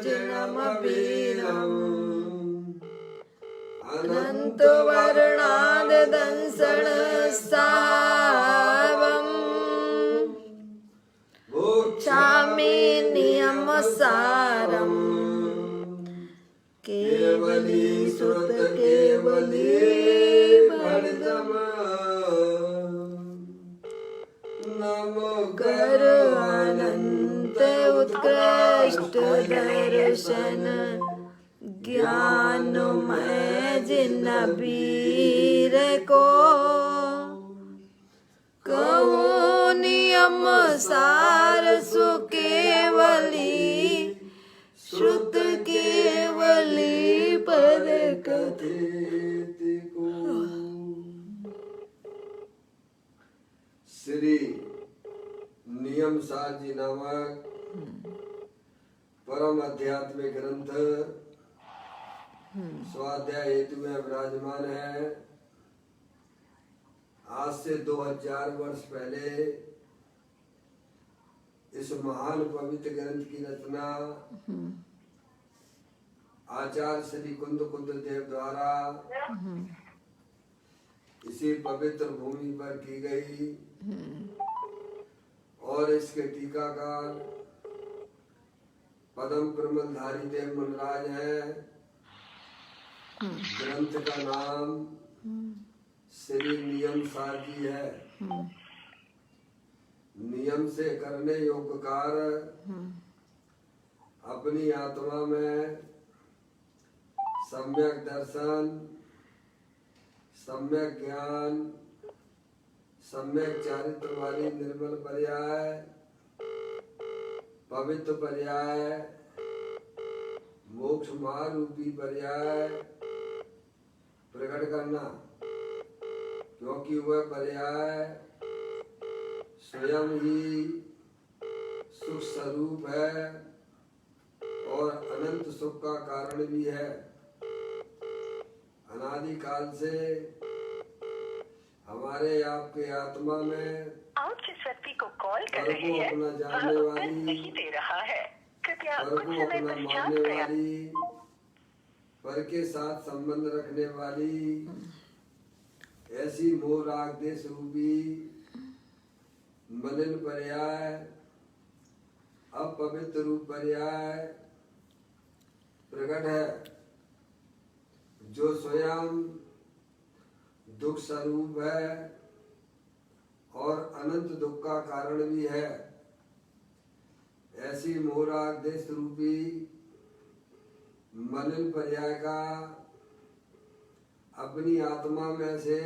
भजनमपीनम् अनंत वर्णाद दंसण सावम् मोक्षामि नियमसारम् केवली श्रुत केवली भरतम नमो कर अनंत उत्कृष्ट दर्शन ज्ञानमय जिन वीर को कहूँ नियम सार सुकेवली श्रुत केवली पर कथित को। श्री नियम सार जी नामक परम आध्यात्मिक ग्रंथ स्वाध्याय हेतु में विराजमान है। आज से 2000 वर्ष पहले इस महान पवित्र ग्रंथ की रचना आचार्य श्री कुंद देव द्वारा इसी पवित्र भूमि पर की गई और इसके टीकाकार पद्म प्रमलधारी देव मुनराज है। ग्रंथ का नाम श्री नियम सार जी है। नियम से करने योग्य कार्य अपनी आत्मा में सम्यक दर्शन, सम्यक ज्ञान, सम्यक चारित्र वाली निर्मल पर्याय, पवित्र पर्याय, मोक्ष महारूपी पर्याय प्रकट करना, क्योंकि वह पर्याय स्वयं ही सुख स्वरूप है और अनंत सुख का कारण भी है। अनादि काल से हमारे आपके आत्मा में आप जिस व्यक्ति को कॉल कर रहे हैं अपना वह जानने उत्तर वाली, नहीं दे रहा है। कृपया पर कुछ को समय अपना पश्चात मानने प्रयास वाली, पर के साथ संबंध रखने वाली ऐसी मोह राग देश रूपी मलिन पर्याय, अपवित्र रूप पर्याय प्रकट है, जो स्वयं दुख स्वरूप है और अनंत दुख का कारण भी है। ऐसी मोहराग देश रूपी मलिन पर्याय का अपनी आत्मा में से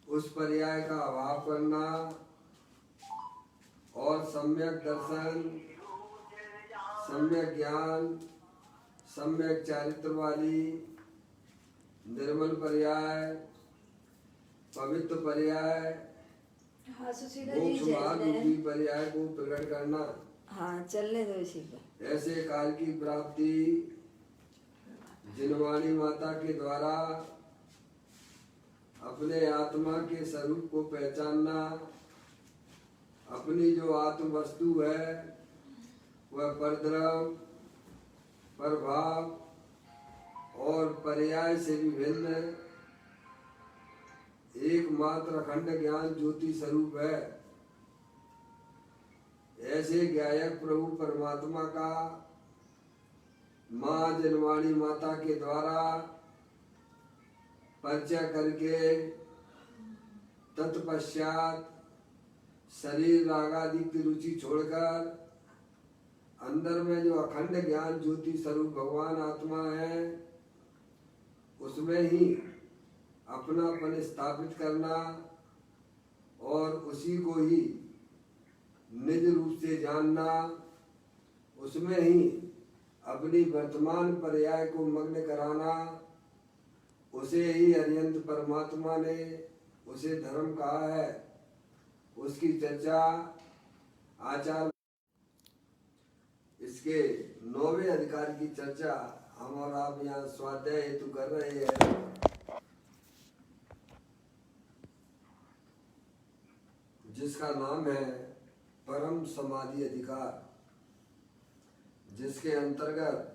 उस पर्याय का अभाव करना और सम्यक दर्शन, सम्यक ज्ञान, सम्यक चारित्र वाली निर्मल पर्याय, पवित्र पर्याय, मोक्ष रूपी पर्याय को प्रकट करना। हाँ, चलने दो इसी को। ऐसे काल की प्राप्ति जिनवाणी माता के द्वारा अपने आत्मा के स्वरूप को पहचानना, अपनी जो आत्म वस्तु है वह परद्रव्य, प्रभाव और पर्याय से विभिन्न एकमात्र अखंड ज्ञान ज्योति स्वरूप है। ऐसे ज्ञायक प्रभु परमात्मा का माँ जनवाणी माता के द्वारा परिचय करके तत्पश्चात शरीर रागादि की रुचि छोड़कर अंदर में जो अखंड ज्ञान ज्योति स्वरूप भगवान आत्मा है उसमें ही अपनापन स्थापित करना और उसी को ही निज रूप से जानना, उसमें ही अपनी वर्तमान पर्याय को मग्न कराना, उसे ही अरिहंत परमात्मा ने उसे धर्म कहा है। उसकी चर्चा आचार्य इसके 9वें अधिकार की चर्चा हम और आप यहाँ स्वाध्याय हेतु कर रहे हैं। जिसका नाम है परम समाधि अधिकार, जिसके अंतर्गत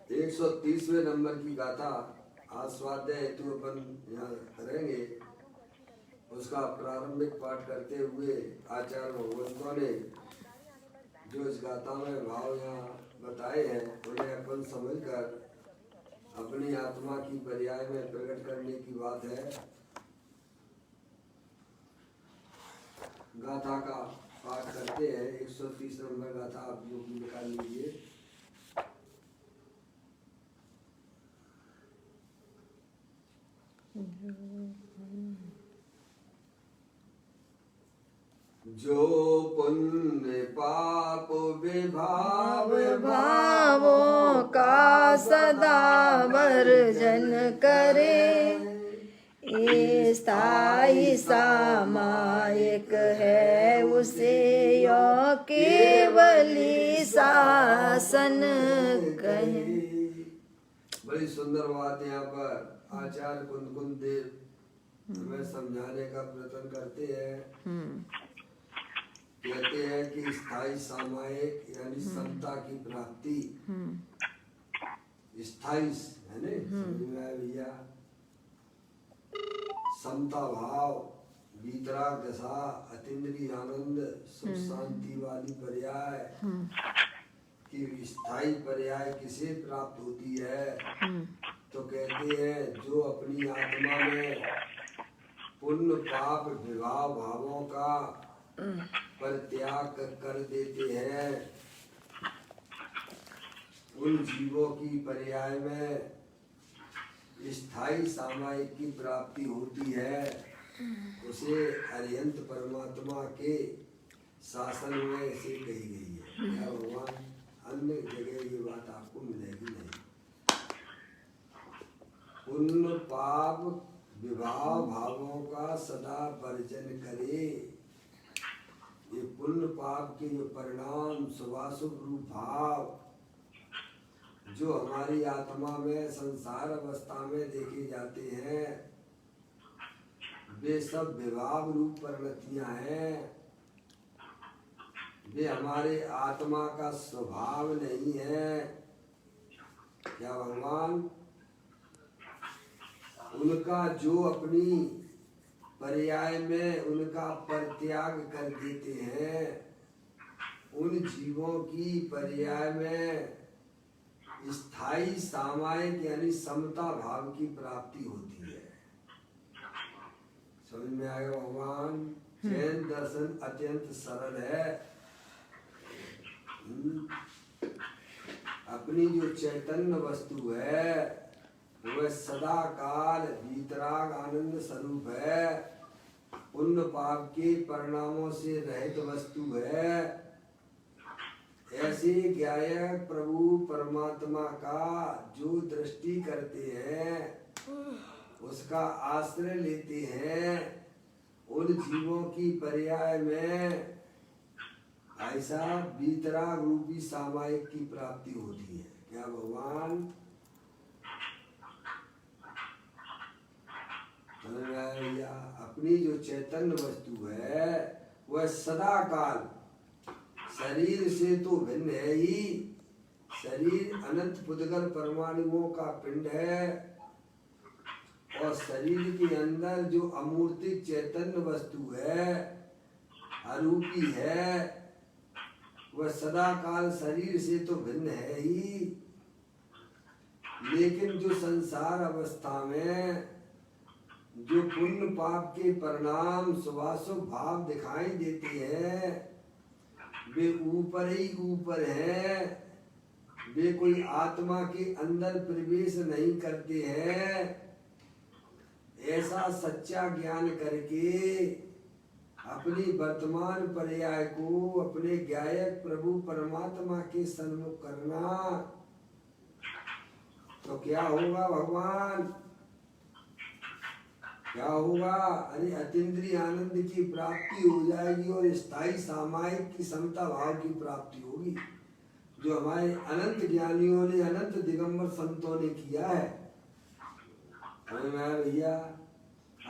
एक 130वें नंबर की गाथा आस्वाद्य हेतु अपन यहाँ करेंगे। उसका प्रारंभिक पाठ करते हुए आचार्य भगवंतों ने जो इस गाथा में भाव यहाँ बताए हैं उन्हें अपन समझकर अपनी आत्मा की पर्याय में प्रकट करने की बात है। गाथा का पाठ करते हैं। 130 नंबर गाथा आप लोग निकाल लीजिए। जो पुण्य पाप विभाव भावों का सदा वर्जन करे, ये स्थायी सामायिक है उसे यो केवली शासन कहे। बड़ी सुंदर बात यहाँ पर आचार्य कुंद देव हमें समझाने का प्रयत्न करते हैं। कहते हैं कि स्थायी सामायिक यानी समता की प्राप्ति, स्थायी है ना, समझ में आया भैया। समता भाव, वीतराग दशा, अतीन्द्रिय आनंद, सुख शांति वाली पर्याय कि स्थायी पर्याय किसे प्राप्त होती है? तो कहते हैं जो अपनी आत्मा में पुण्य पाप विभाव भावों का परित्याग कर देते हैं, उन जीवों की पर्याय में स्थायी सामायिक की प्राप्ति होती है। उसे अरिहंत परमात्मा के शासन में से कही गई है। क्या भगवान अन्य जगह ये बात आपको मिलेगी नहीं। पुण्य पाप विभाव भावों का सदा वर्जन करे। ये पुण्य पाप के जो परिणाम शुभाशुभ रूप भाव जो हमारी आत्मा में संसार अवस्था में देखे जाते हैं, वे सब विभाव रूप परिणतियां हैं। वे हमारे आत्मा का स्वभाव नहीं है। क्या भगवान उनका जो अपनी पर्याय में उनका परित्याग कर देते हैं, उन जीवों की पर्याय में स्थायी सामायिक यानी समता भाव की प्राप्ति होती है। समझ में आएगा भगवान? जैन दर्शन अत्यंत सरल है। अपनी जो चैतन्य वस्तु है वह सदा काल वीतराग आनंद स्वरूप है। पुण्य पाप के परिणामों से रहित वस्तु है। ऐसे गायक प्रभु परमात्मा का जो दृष्टि करते हैं, उसका आश्रय लेते हैं, उन जीवों की पर्याय में ऐसा वीतराग रूपी सामायिक की प्राप्ति होती है। क्या भगवान? भैया अपनी जो चैतन्य वस्तु है वह सदा काल शरीर से तो भिन्न है ही। शरीर अनंत पुद्गल परमाणुओं का पिंड है और शरीर के अंदर जो अमूर्तिक चैतन्य वस्तु है, अरूपी है, वह सदा काल शरीर से तो भिन्न है ही। लेकिन जो संसार अवस्था में जो पुण्य पाप के परिणाम शुभाशुभ भाव दिखाई देते हैं, वे ऊपर ही ऊपर हैं। वे कोई आत्मा के अंदर प्रवेश नहीं करते हैं। ऐसा सच्चा ज्ञान करके अपनी वर्तमान पर्याय को अपने गायक प्रभु परमात्मा के सन्मुख करना, तो क्या होगा भगवान? क्या होगा? अरे अतीन्द्रिय आनंद की प्राप्ति हो जाएगी और स्थायी सामायिक की समता भाव की प्राप्ति होगी, जो हमारे अनंत ज्ञानियों ने, अनंत दिगंबर संतों ने किया है। समझ में आया भैया?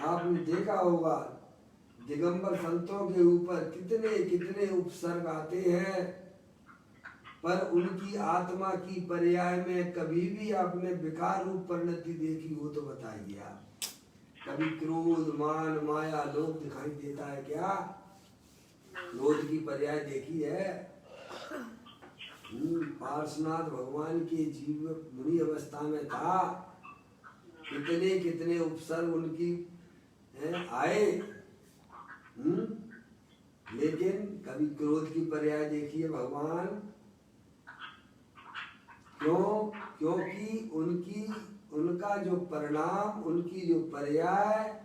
आपने देखा होगा दिगंबर संतों के ऊपर कितने कितने उपसर्ग आते हैं, पर उनकी आत्मा की पर्याय में कभी भी आपने विकार रूप परिणति देखी हो तो बताइए आप। कभी क्रोध, मान, माया, लोभ दिखाई देता है क्या? क्रोध की पर्याय देखी है? पार्श्वनाथ भगवान के जीव मुनि अवस्था में था, कितने कितने उपसर्ग उनकी आए, लेकिन कभी क्रोध की पर्याय देखिए भगवान। क्यों? क्योंकि उनका जो परिणाम, उनकी जो पर्याय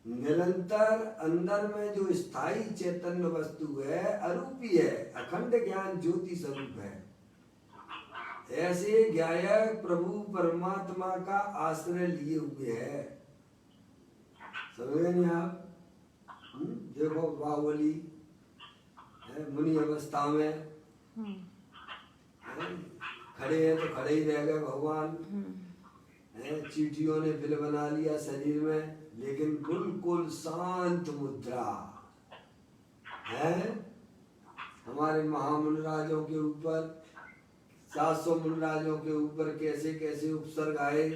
निरंतर अंदर में जो स्थायी चैतन्य वस्तु है, अरूपी है, अखंड ज्ञान ज्योति स्वरूप है। ऐसे ज्ञायक प्रभु परमात्मा का आश्रय लिए हुए है। समझ गए नहीं आप? देखो बाहुबली मुनि अवस्था में खड़े हैं तो खड़े ही रह गए भगवान। चींटियों ने बिल बना लिया शरीर में, लेकिन बिल्कुल शांत मुद्रा है। हमारे महामुनिराजों के ऊपर, 700 मुनिराजों के ऊपर कैसे कैसे उपसर्ग आए,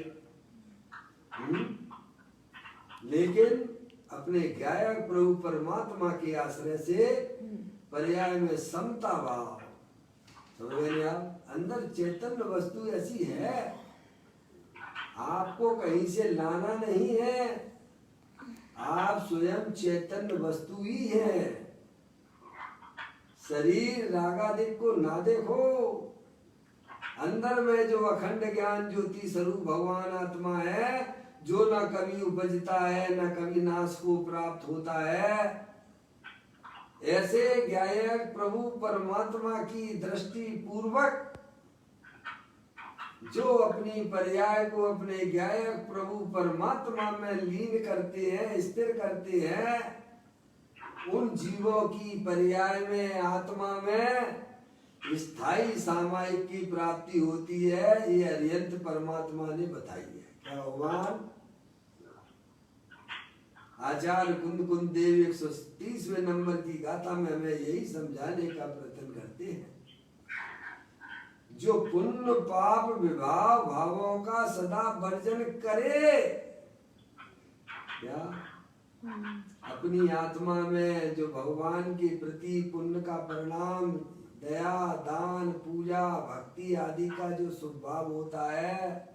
लेकिन अपने गायक प्रभु परमात्मा के आश्रय से पर्याय में समता भाव। समझ गए आप? अंदर चैतन्य वस्तु ऐसी है, आपको कहीं से लाना नहीं है, आप स्वयं चैतन्य वस्तु ही है। शरीर रागादिक को ना देखो, अंदर में जो अखंड ज्ञान ज्योति स्वरूप भगवान आत्मा है, जो न कभी उपजता है न कभी नाश को प्राप्त होता है, ऐसे ज्ञायक प्रभु परमात्मा की दृष्टि पूर्वक जो अपनी पर्याय को अपने ज्ञायक प्रभु परमात्मा में लीन करते हैं, स्थिर करते हैं, उन जीवों की पर्याय में, आत्मा में स्थायी सामायिक की प्राप्ति होती है। ये अरिहंत परमात्मा ने बताई है। क्या भगवान आचार्य कुंद कुंद देव 130वें नंबर की गाथा में हमें यही समझाने का प्रयत्न करते हैं, जो पुण्य पाप विभाव भावों का सदा वर्जन करे। क्या? अपनी आत्मा में जो भगवान के प्रति पुण्य का परिणाम, दया, दान, पूजा, भक्ति आदि का जो स्वभाव होता है,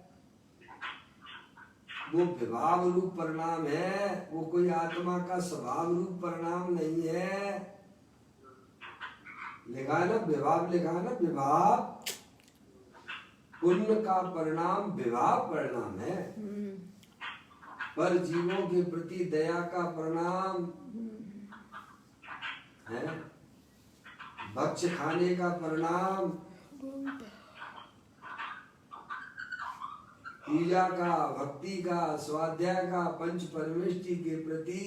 वो विभाव रूप परिणाम है, वो कोई आत्मा का स्वभाव रूप परिणाम नहीं है। लिखा है ना विभाव, लिखा है ना विभाव, पुण्य का परिणाम विभाव परिणाम है, पर जीवों के प्रति दया का परिणाम है, भक्ष खाने का परिणाम, पूजा का, भक्ति का, स्वाध्याय का, पंच परमेष्टि के प्रति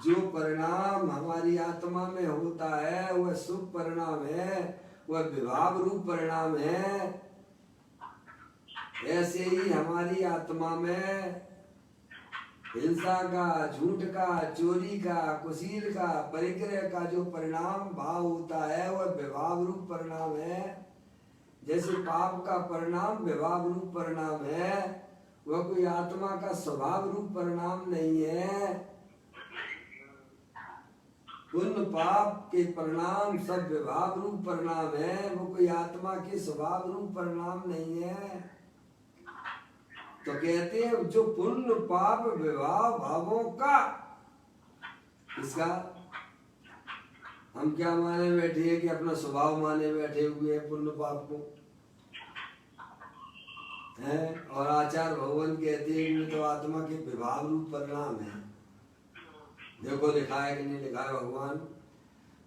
जो परिणाम हमारी आत्मा में होता है, वह शुभ परिणाम है, वह विभाव रूप परिणाम है। ऐसे ही हमारी आत्मा में हिंसा का, झूठ का, चोरी का, कुशील का, परिग्रह का जो परिणाम भाव होता है, वह विभाव रूप परिणाम है। जैसे पाप का परिणाम विभाव रूप परिणाम है, वह कोई आत्मा का स्वभाव रूप परिणाम नहीं है। पुण्य पाप के परिणाम सब विभाव रूप परिणाम है, वो कोई आत्मा के स्वभाव रूप परिणाम नहीं है। तो कहते हैं जो पुण्य पाप विभाव भावों का, इसका हम क्या माने बैठे हैं कि अपना स्वभाव माने बैठे हुए हैं पुण्य पाप को है। और आचार्य भगवान कहते हैं कि तो आत्मा के विभाव रूप परिणाम है। देखो लिखा है कि नहीं लिखा है भगवान,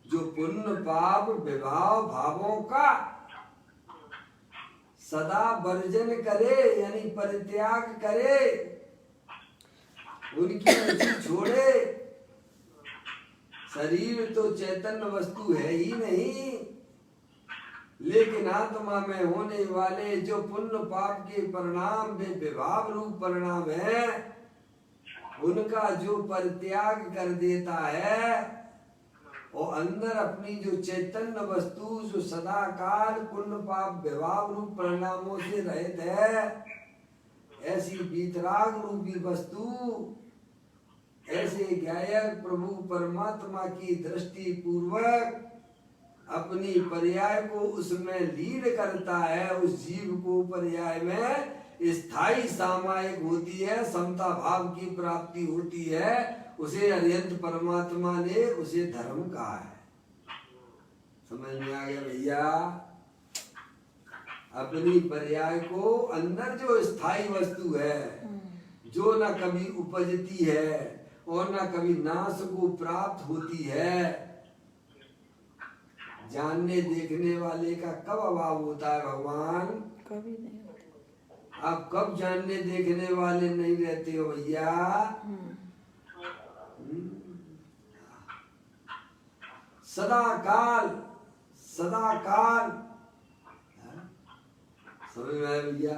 जो पुण्य पाप विभाव भावों का सदा वर्जन करे, यानी परित्याग करे, उनकी रुचि छोड़े। शरीर तो चैतन्य वस्तु है ही नहीं, लेकिन आत्मा में होने वाले जो पुण्य पाप के परिणाम वे विभाव रूप परिणाम है, उनका जो परित्याग कर देता है और अंदर अपनी जो चैतन्य वस्तु जो सदाकाल पुण्य पाप विभाव रूप परिणामों से रहित है, ऐसी वीतराग रूपी वस्तु, ऐसे गायक प्रभु परमात्मा की दृष्टि पूर्वक अपनी पर्याय को उसमें लीन करता है। उस जीव को पर्याय में स्थायी सामायिक होती है, समता भाव की प्राप्ति होती है। उसे अरिहंत परमात्मा ने उसे धर्म कहा है। समझ में आ गया भैया? अपनी पर्याय को अंदर जो स्थायी वस्तु है, जो न कभी उपजती है और न कभी नाश को प्राप्त होती है, जानने देखने वाले का कब अभाव होता है भगवान? कभी नहीं। आप कब जानने देखने वाले नहीं रहते हो भैया? सदा काल, सदा काल। समझ में आया भैया?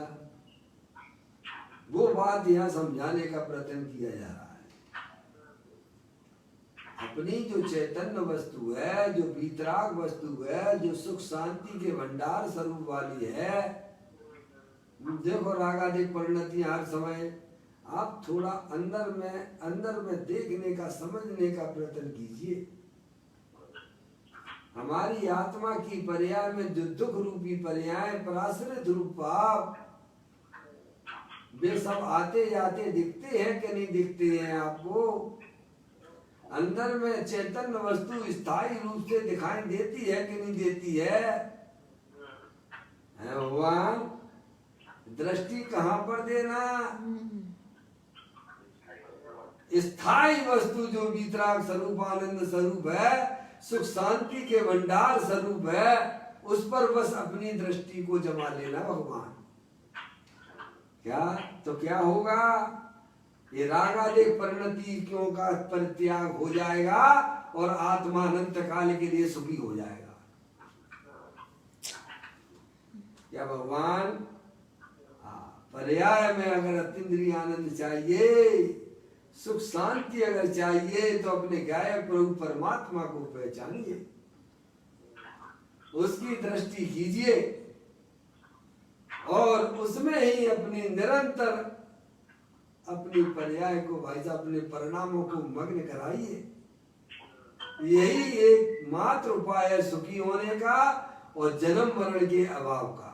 वो बात यहाँ समझाने का प्रयत्न किया जा रहा है। अपनी जो चैतन्य वस्तु है, जो वीतराग वस्तु है, जो सुख शांति के भंडार स्वरूप वाली है, देखो रागादिक परिणति हर समय आप थोड़ा अंदर में देखने का, समझने का प्रयत्न कीजिए। हमारी आत्मा की पर्याय में जो दुख रूपी पर्याय, पराश्रित रूप पाप, वे सब आते जाते दिखते हैं कि नहीं दिखते हैं आपको? अंदर में चैतन्य वस्तु स्थायी रूप से दिखाई देती है कि नहीं देती है? भगवान दृष्टि कहाँ पर देना? स्थायी वस्तु जो वीतराग स्वरूप आनंद स्वरूप है, सुख शांति के भंडार स्वरूप है, उस पर बस अपनी दृष्टि को जमा लेना भगवान। क्या तो क्या होगा? ये रागादिक परिणतियों का परित्याग हो जाएगा और आत्मा अनंत काल के लिए सुखी हो जाएगा। क्या भगवान? पर्याय में अगर अतीन्द्रिय आनंद चाहिए, सुख शांति अगर चाहिए, तो अपने गायक प्रभु परमात्मा को पहचानिए, उसकी दृष्टि कीजिए और उसमें ही अपनी निरंतर अपनी पर्याय को, भाई साहब, अपने परिणामों को मग्न कराइए। यही एक मात्र उपाय है सुखी होने का और जन्म मरण के अभाव का।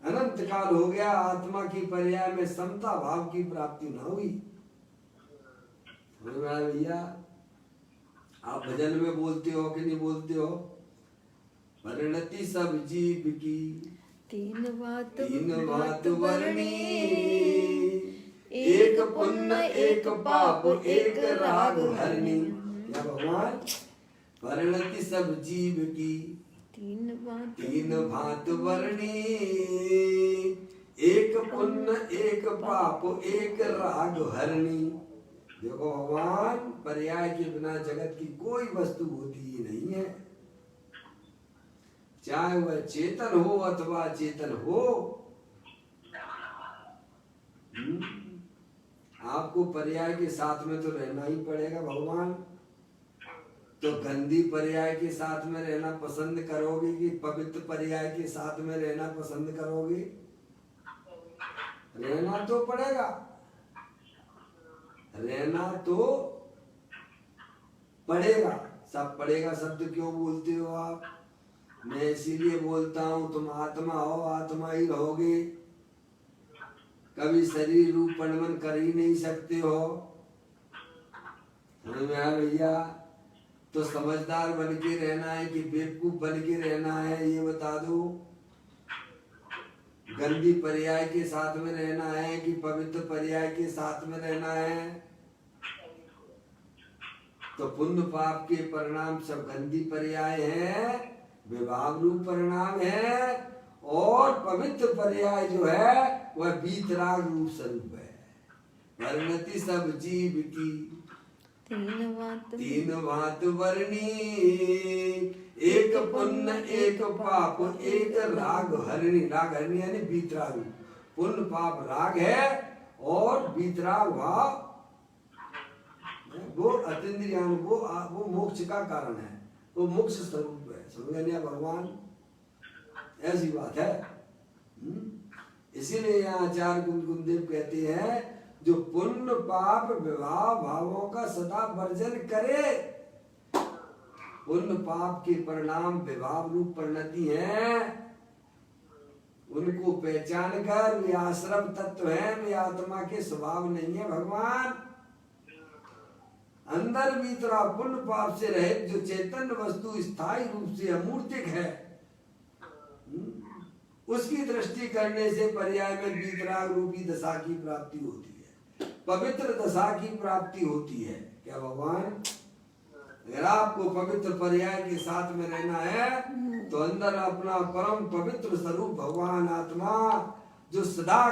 अनंत काल हो गया, आत्मा की पर्याय में समता भाव की प्राप्ति न हुई। भैया आप भजन में बोलते हो कि नहीं बोलते हो? परिणति सब जीव की तीन बात वर्णी, एक पुण्य एक पाप एक राग हरणी। क्या भगवान? परिणति सब जीव की तीन भांत वर्णी, एक पुण्य एक पाप एक राग हरणी। देखो भगवान, पर्याय के बिना जगत की कोई वस्तु होती ही नहीं है, चाहे वह चेतन हो अथवा चेतन हो। आपको पर्याय के साथ में तो रहना ही पड़ेगा भगवान। तो गंदी पर्याय के साथ में रहना पसंद करोगे कि पवित्र पर्याय के साथ में रहना पसंद करोगे? रहना तो पड़ेगा, रहना तो पड़ेगा। सब पड़ेगा शब्द क्यों बोलते हो आप? मैं इसीलिए बोलता हूँ, तुम आत्मा हो, आत्मा ही रहोगे, कभी शरीर रूप पणमन कर ही नहीं सकते हो। समझ में आया भैया? तो समझदार बन के रहना है कि बेवकूफ बन के रहना है, ये बता दो। गंदी पर्याय के साथ में रहना है कि पवित्र पर्याय के साथ में रहना है? तो पुण्य पाप के परिणाम सब गंदी पर्याय है, विभाग रूप परिणाम है, और पवित्र पर्याय जो है वह वीतराग रूप स्वरूप है। परिणति सब जीव की तीन भांत वर्णी, एक पुण्य एक पाप एक राग हरणी। राग हरणी यानी वीतराग। पुण्य पाप राग है और वीतराग भाव वो अतीन्द्रियान, वो मोक्ष का कारण है, वो मोक्ष स्वरूप है। समझ गए भगवान, ऐसी बात है। इसीलिए यहाँ आचार्य गुरुदेव कहते हैं जो पुण्य पाप विवाह भावों का सदा वर्जन करे। पुण्य पाप के परिणाम विभाव रूप परिणति हैं, उनको पहचान कर वे आश्रम तत्व हैं, वे आत्मा के स्वभाव नहीं है। भगवान अंदर भीतर पुण्य पाप से रहित जो चैतन्य वस्तु स्थायी रूप से अमूर्तिक है, उसकी दृष्टि करने से पर्याय में वीतराग रूपी दशा की प्राप्ति होती है, पवित्र दशा की प्राप्ति होती है। क्या भगवान, अगर आपको पवित्र पर्याय के साथ में रहना है तो अंदर अपना परम पवित्र स्वरूप भगवान आत्मा जो सदा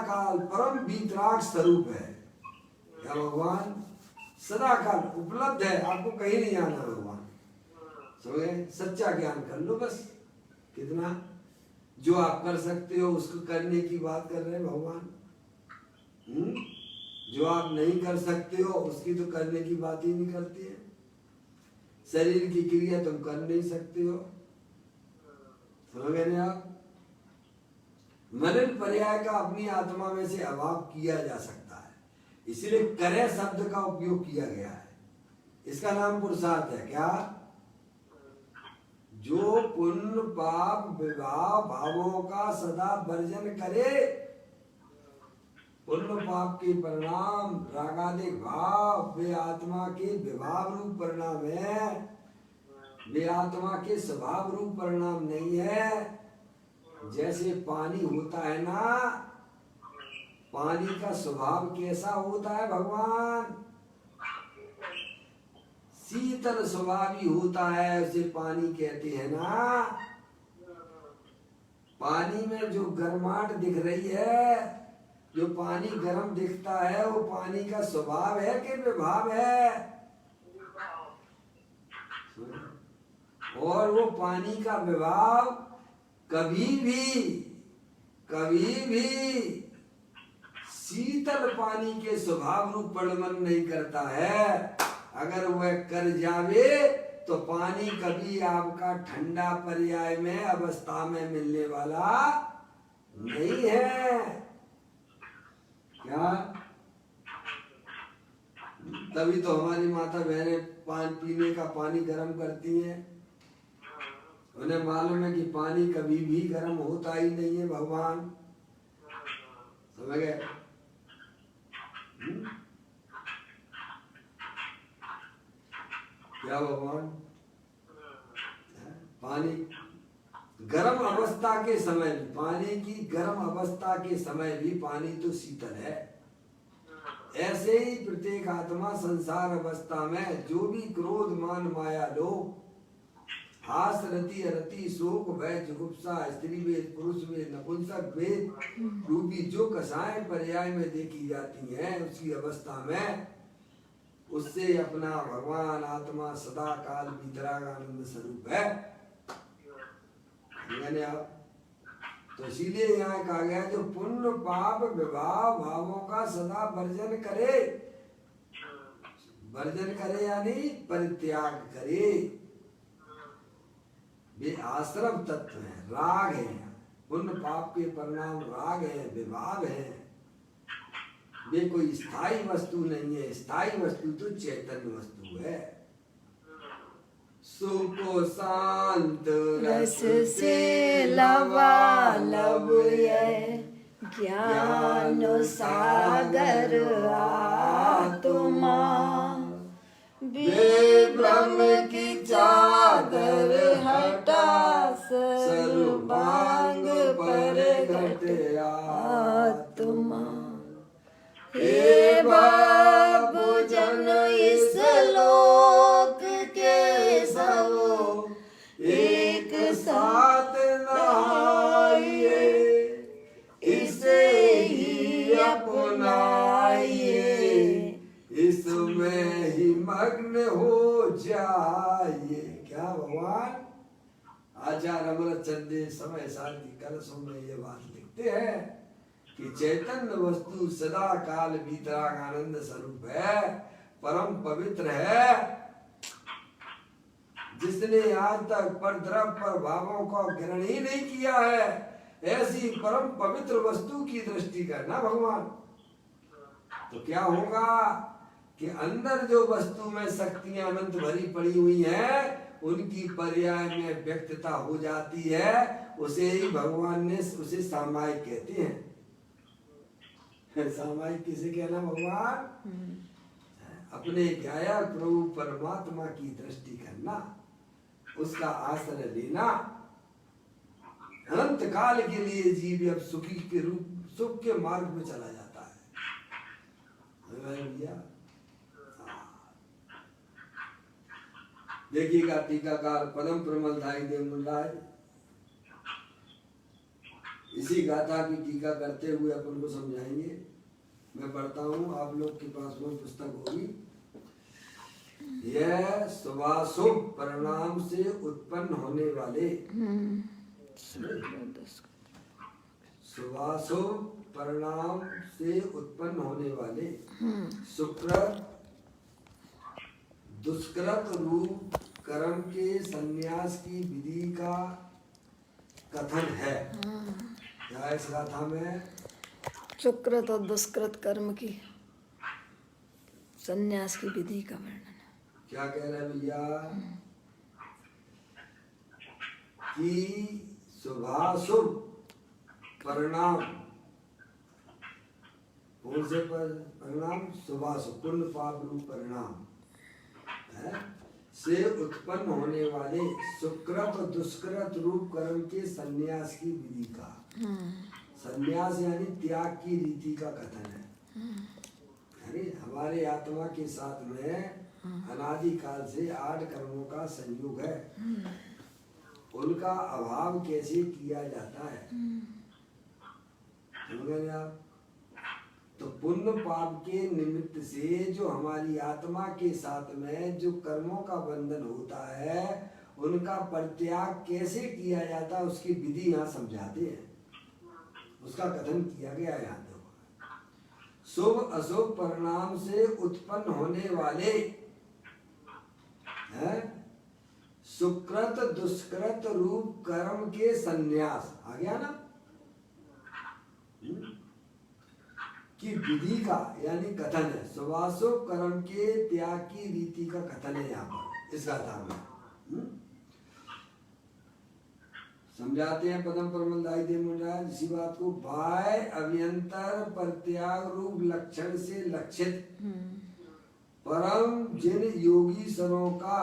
काल परम वीतराग स्वरूप है। क्या भगवान सदा काल उपलब्ध है, आपको कहीं नहीं आना। भगवान समझे, सच्चा ज्ञान कर लो बस। कितना जो आप कर सकते हो उसको करने की बात कर रहे हैं भगवान। जो आप नहीं कर सकते हो उसकी तो करने की बात ही नहीं करती है। शरीर की क्रिया तुम कर नहीं सकते हो, समझ गए आप। मलिन पर्याय का अपनी आत्मा में से अभाव किया जा सकता है, इसलिए करे शब्द का उपयोग किया गया है। इसका नाम पुरुषार्थ है। क्या, जो पुण्य पाप विवाह भावों का सदा वर्जन करे। पुण्य पाप के परिणाम रागादिक भाव वे आत्मा के विभाव रूप परिणाम है, वे आत्मा के स्वभाव रूप परिणाम नहीं है। जैसे पानी होता है ना, पानी का स्वभाव कैसा होता है भगवान, शीतल स्वभावी होता है, उसे पानी कहते हैं ना। पानी में जो गर्माहट दिख रही है, जो पानी गर्म दिखता है, वो पानी का स्वभाव है कि विभाव है। और वो पानी का विभाव कभी भी शीतल पानी के स्वभाव रूप परिणमन नहीं करता है। अगर वह कर जावे तो पानी कभी आपका ठंडा पर्याय में अवस्था में मिलने वाला नहीं है। क्या, तभी तो हमारी माता बहनें पीने का पानी गर्म करती हैं। उन्हें मालूम है कि पानी कभी भी गर्म होता ही नहीं है। भगवान समझ गए। क्या भगवान, पानी गर्म अवस्था के समय भी, पानी की गर्म अवस्था के समय भी पानी तो शीतल है। ऐसे ही प्रत्येक आत्मा संसार अवस्था में जो भी क्रोध मान माया लोभ हास रति अरति शोक भय जुगुप्सा स्त्री वेद पुरुष वेद नपुंसक वेद रूपी जो कसाएं पर्याय में देखी जाती हैं, उसकी अवस्था में उससे अपना भगवान आत्मा सदा काल वीतराग आनंद स्वरूप है। आप तो इसीलिए यहाँ कहा गया जो पुण्य पाप विवाह भावों का सदा वर्जन करे। वर्जन करे यानी परित्याग करे। वे आश्रम तत्व हैं, राग हैं। पुण्य पाप के परिणाम राग है, विभाव है। वे कोई स्थायी वस्तु नहीं है। स्थायी वस्तु तो चैतन्य वस्तु है। सुको शांत रस से लबालब ये ज्ञान सागर आत्मा, बेभ्रम की चादर हटा सर्वांग पर घटे आत्मा। हे बाबू जन इस लोक के सब एक साथ नहाइए, इसे ही अपनाइए, अमृत चंदे समय सारथी कलशों में ये बात लिखते हैं कि चैतन्य वस्तु सदा काल वीतराग आनंद स्वरूप है, परम पवित्र है। जिसने आज तक पर द्रव्य पर भावों का ग्रहण ही नहीं किया है, ऐसी परम पवित्र वस्तु की दृष्टि करना भगवान। तो क्या होगा कि अंदर जो वस्तु में शक्तियां अनंत भरी पड़ी हुई हैं, उनकी पर्याय में व्यक्तता हो जाती है। उसे ही भगवान ने उसे सामायिक कहते हैं। सामायिक किसे कहना भगवान? अपने ज्ञाया प्रभु परमात्मा की दृष्टि करना, उसका आश्रय लेना। अनंत काल के लिए जीव अब सुखी के रूप सुख के मार्ग में चला जाता है। भैया देखिएगा टीकाकार पदम प्रमलधाई देवराय इसी गाथा की टीका करते हुए अपन को समझाएंगे। मैं पढ़ता हूँ, आप लोग के पास वो पुस्तक होगी। यह शुभाशुभ परिणाम से उत्पन्न होने वाले शुभाशुभ परिणाम से उत्पन्न होने वाले सुकृत दुष्कृत रूप कर्म के संन्यास की विधि का कथन है। क्या इस गाथा में सुकृत और दुष्कृत कर्म की संन्यास की विधि का वर्णन है। क्या कह रहे हैं भैया कि शुभाशुभ परिणाम, कौन से परिणाम? शुभाशुभ पुण्य पाप रूप परिणाम से उत्पन्न होने वाले सुकृत और दुष्कृत रूप कर्म के संन्यास की विधि का, संन्यास यानी त्याग की रीति का कथन है। यानी हमारे आत्मा के साथ में अनादि काल से 8 कर्मों का संयोग है, उनका अभाव कैसे किया जाता है। समझ गए आप? तो पुण्य पाप के निमित्त से जो हमारी आत्मा के साथ में जो कर्मों का बंधन होता है, उनका परित्याग कैसे किया जाता है, उसकी विधि यहाँ समझाते हैं। उसका कथन किया गया यहाँ देखो। शुभ अशुभ परिणाम से उत्पन्न होने वाले सुकृत दुष्कृत रूप कर्म के संन्यास, आ गया ना, की विधि का यानी कथन है। शुभाशुभ कर्म के त्याग की रीति का कथन है यहाँ पर इस गाथा में। समझाते हैं पदम प्रमलदाई देवराज इसी बात को। बाह्य अभ्यंतर परित्याग रूप लक्षण से लक्षित परम जिन योगी सरों का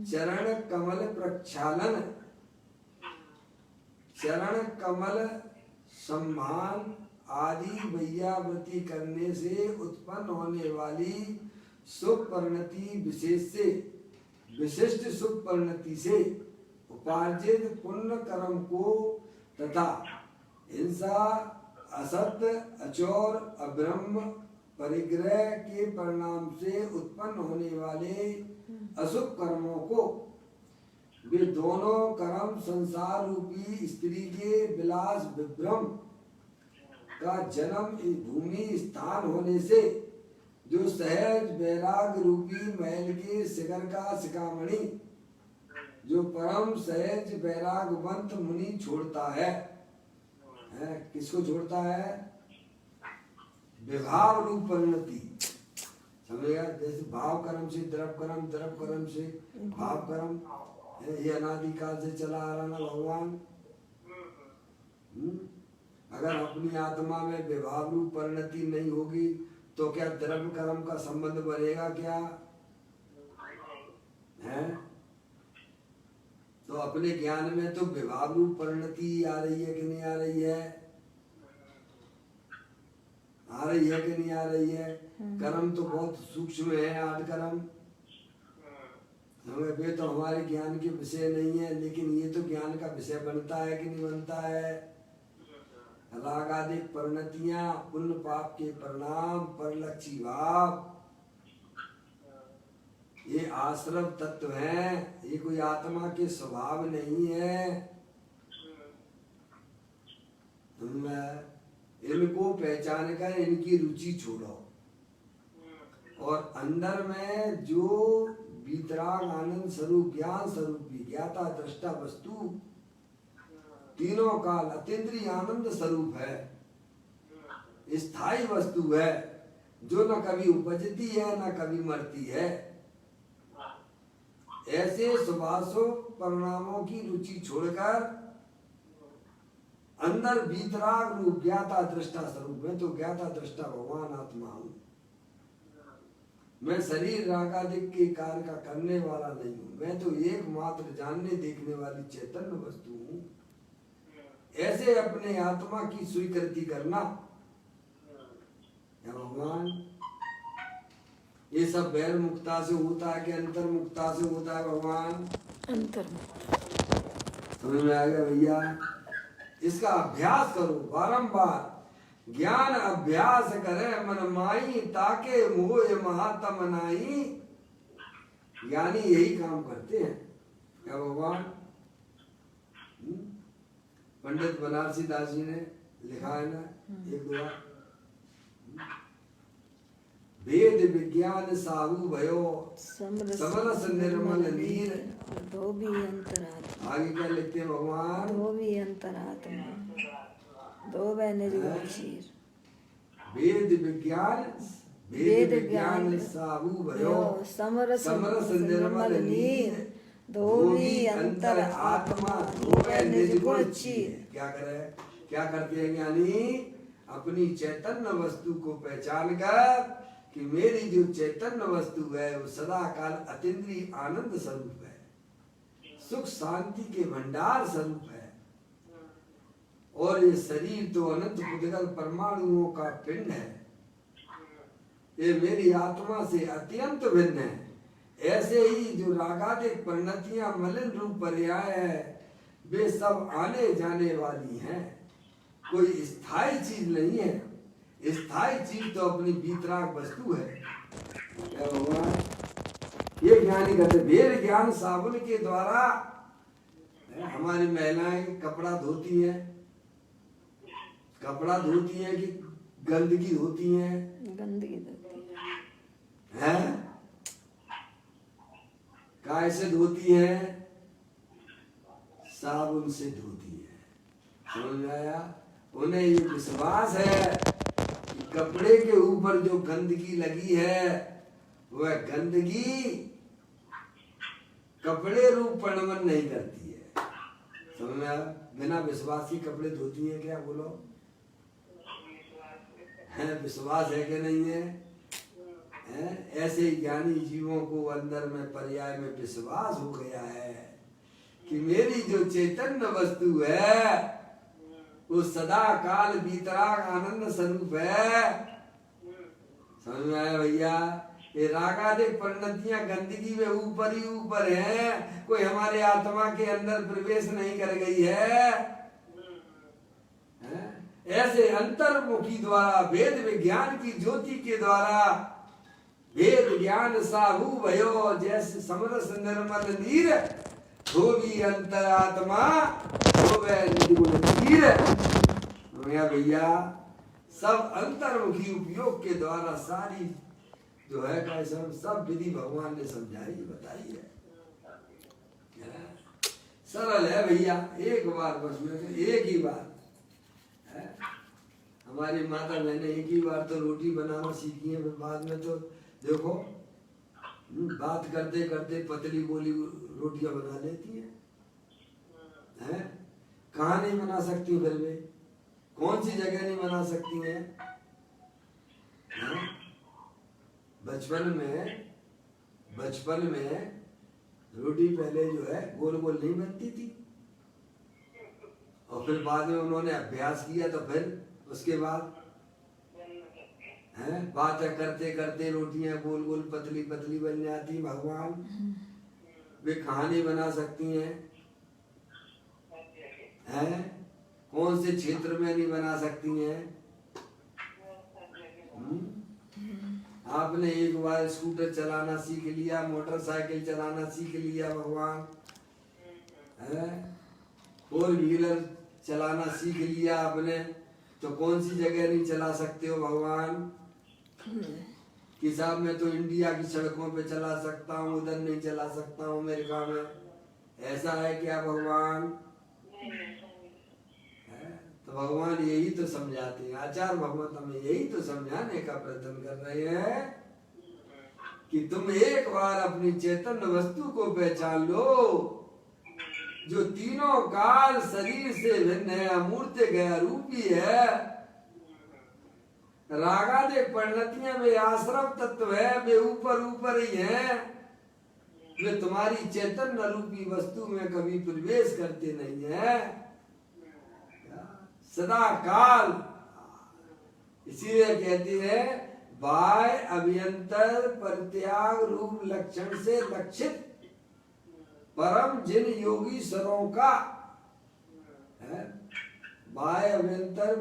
चरण कमल प्रक्षालन, चरण कमल सम्मान आदि वैयावृत्ति करने से उत्पन्न होने वाली शुभ परिणति विशेष से विशिष्ट शुभ परिणति से उपार्जित पुण्य कर्म को तथा हिंसा असत्य अचौर अब्रह्म परिग्रह के परिणाम से उत्पन्न होने वाले अशुभ कर्मों को, वे दोनों कर्म संसार रूपी स्त्री के विलास विभ्रम का जन्म इस भूमि स्थान होने से जो सहज वैराग रूपी महल के शिखर का शिखामणि जो परम सहज वैरागवंत मुनि छोड़ता है, किसको छोड़ता है? विभाव रूप परिणति। समझेगा? जैसे भाव कर्म से द्रव्य कर्म, द्रव्य कर्म से भाव कर्म, ये अनादिकाल से चला आ रहा ना भगवान। अगर अपनी आत्मा में विभाव रूप परिणति नहीं होगी तो क्या द्रव्य कर्म का संबंध बनेगा क्या है? तो अपने ज्ञान में तो विभाव रूप परिणति आ रही है कि नहीं आ रही है? आ रही है कि नहीं आ रही है? कर्म तो बहुत सूक्ष्म है, 8 कर्म वे तो हमारे ज्ञान के विषय नहीं है, लेकिन ये तो ज्ञान का विषय बनता है कि नहीं बनता है? रागादिक परिणतियां, पुण्य पाप के परिणाम, परलक्षी भाव, ये आश्रव तत्व हैं, ये कोई आत्मा के स्वभाव नहीं है। इनको पहचान कर इनकी रुचि छोड़ो और अंदर में जो वीतराग आनंद स्वरूप ज्ञान स्वरूप विज्ञाता दृष्टा वस्तु तीनों काल अतीन्द्रिय आनंद स्वरूप है, स्थायी वस्तु है, जो न कभी उपजती है न कभी मरती है। ऐसे सुभाषों परिणामों की रुचि छोड़कर अंदर वीतराग रूप ज्ञाता दृष्टा स्वरूप है। तो ज्ञाता दृष्टा भगवान आत्मा हूं मैं, शरीर रागादिक के कार्य का करने वाला नहीं हूं, मैं तो एकमात्र जानने देखने वाली चैतन्य वस्तु हूं। ऐसे अपने आत्मा की स्वीकृति करना या भगवान। ये सब बैर मुक्ता से होता है कि अंतर मुक्ता से होता है भगवान? अंतर्मुक्त। समझ में आ गया भैया? इसका अभ्यास करो बारंबार, ज्ञान अभ्यास करे मन माई ताके मोह महात्म नाई। ज्ञानी यही काम करते हैं क्या भगवान? पंडित बनारसी दास जी ने लिखा है ना एक दुआ, वेद विज्ञान साहू भयो समरस निर्मल नीर धोबी अंतरात्मा। आगे क्या लिखते हैं भगवान? धोबी अंतरात्मा धोबे निर्गुण क्षीर। वेद विज्ञान साहू भयो समरस निर्मल नीर धोबी अंतर आत्मा धोबे निर्गुण क्षीर। क्या करते हैं ज्ञानी? अपनी चैतन्य वस्तु को पहचान कर कि मेरी जो चैतन्य वस्तु है वो सदा काल अतीन्द्रिय आनंद स्वरूप है, सुख शांति के भंडार स्वरूप है। और ये शरीर तो अनंत पुद्गल परमाणुओं का पिंड है, ये मेरी आत्मा से अत्यंत भिन्न है। ऐसे ही जो रागादिक परिणतियां मलिन रूप पर्याय है वे सब आने जाने वाली हैं, कोई स्थायी चीज नहीं है। स्थायी चीज तो अपनी वीतराग वस्तु है। क्या भगवान? ये ज्ञानी कहते वेद ज्ञान साबुन के द्वारा हमारी महिलाएं कपड़ा धोती हैं, कपड़ा धोती हैं कि गंदगी धोती हैं? गंदगी धोती है। काय से धोती हैं? साबुन से धोती है। समझ में आया? उन्हें ये विश्वास है कि कपड़े के ऊपर जो गंदगी लगी है वह गंदगी कपड़े रूप परिणमन नहीं करती है। समझ में आया? बिना विश्वास की कपड़े धोती है क्या? बोलो है, विश्वास है कि नहीं है? ऐसे ही ज्ञानी जीवों को अंदर में पर्याय में विश्वास हो गया है कि मेरी जो चैतन्य वस्तु है वो सदा काल वीतराग आनंद स्वरूप है। समझ में आया भैया? ये रागादिक परिणतियां गंदगी में ऊपर ही ऊपर है, कोई हमारे आत्मा के अंदर प्रवेश नहीं कर गई है। ऐसे अंतर्मुखी द्वारा वेद विज्ञान की ज्योति के द्वारा वेद ज्ञान साहू भयो जैसे समरस निर्मल नीर धोबी अंतरात्मा धोबे निर्गुण क्षीर। भैया सब अंतर्मुखी उपयोग के द्वारा सारी जो है सब विधि भगवान ने समझाई बताई है। सरल है भैया, एक बार बस में एक ही बार है। हमारी माता मैंने एक ही बार तो रोटी बनाना सीखी है, बाद में तो देखो बात करते करते पतली गोली रोटियां बना लेती हैं। कहाँ नहीं बना सकती फिर वे? कौन सी जगह नहीं बना सकती हैं? बचपन में रोटी पहले जो है गोल गोल नहीं बनती थी, और फिर बाद में उन्होंने अभ्यास किया तो फिर उसके बाद बातें करते करते रोटियां गोल गोल पतली पतली बन जाती। भगवान वे कहानी बना सकती हैं? कौन से क्षेत्र में नहीं बना सकती हैं? आपने एक बार स्कूटर चलाना सीख लिया, मोटरसाइकिल चलाना सीख लिया, भगवान 4 व्हीलर चलाना सीख लिया आपने, तो कौन सी जगह नहीं चला सकते हो भगवान? कि साहब मैं तो इंडिया की सड़कों पे चला सकता हूँ, उधर नहीं चला सकता हूँ अमेरिका में, ऐसा है क्या भगवान? है? तो भगवान यही तो समझाते हैं, आचार्य भगवत हमें यही तो समझाने का प्रयत्न कर रहे हैं कि तुम एक बार अपनी चैतन्य वस्तु को पहचान लो, जो तीनों काल शरीर से भिन्न है, अमूर्त गया रूपी है, रागादिक परिणतियां वे आश्रम तत्व है, वे ऊपर ऊपर ही है, वे तुम्हारी चैतन्य रूपी वस्तु में कभी प्रवेश करते नहीं है, सदा काल। इसीलिए कहती है बाह्य अभ्यंतर परित्याग रूप लक्षण से लक्षित परम जिन योगी सरों का है, बाह्य अभ्यंतर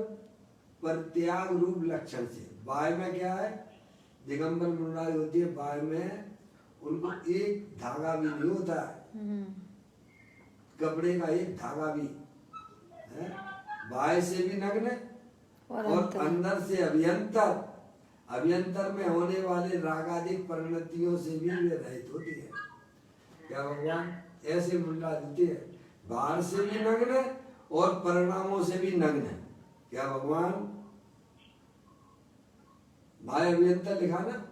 परित्याग रूप लक्षण से। बाह्य में क्या है? दिगंबर मुंडाई होती है, बाह्य में उनको एक धागा भी नहीं होता है, कपड़े का एक धागा भी है, बाह्य से भी नग्न और अंदर से अभ्यंतर, अभ्यंतर में होने वाले रागादिक परिणतियों से भी वे रहित होती है। क्या भगवान ऐसे मुंडा देते हैं, बाहर से भी नग्न और परिणामों से भी नग्न। क्या भगवान? बाह्य अभ्यंतर लिखा ना,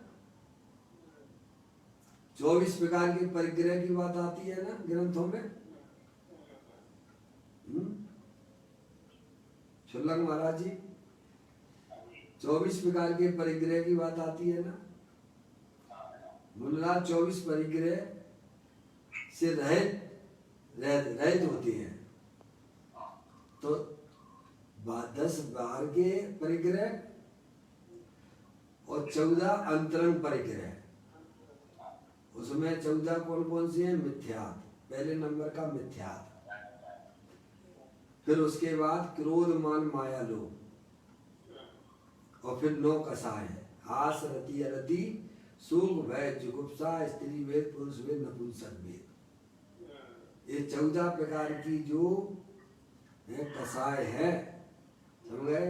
24 प्रकार के परिग्रह की बात आती है ना ग्रंथों में। शुल्लक महाराज जी, 24 प्रकार के परिग्रह की बात आती है ना। मुन्ना 24 परिग्रह से रहित होती है, तो 10 बाहर के परिग्रह और 14 अंतरंग परिग्रह। उसमें 14 कौन कौन से हैं? मिथ्यात्व, पहले नंबर का मिथ्यात्व, फिर उसके बाद क्रोध मान माया लोभ, और फिर 9 कसाय है, हास रति अरति सुख भय जुगुप्सा स्त्री वेद पुरुष वेद नपुंसक वेद। ये 14 प्रकार की जो कसाय है, समझ गए?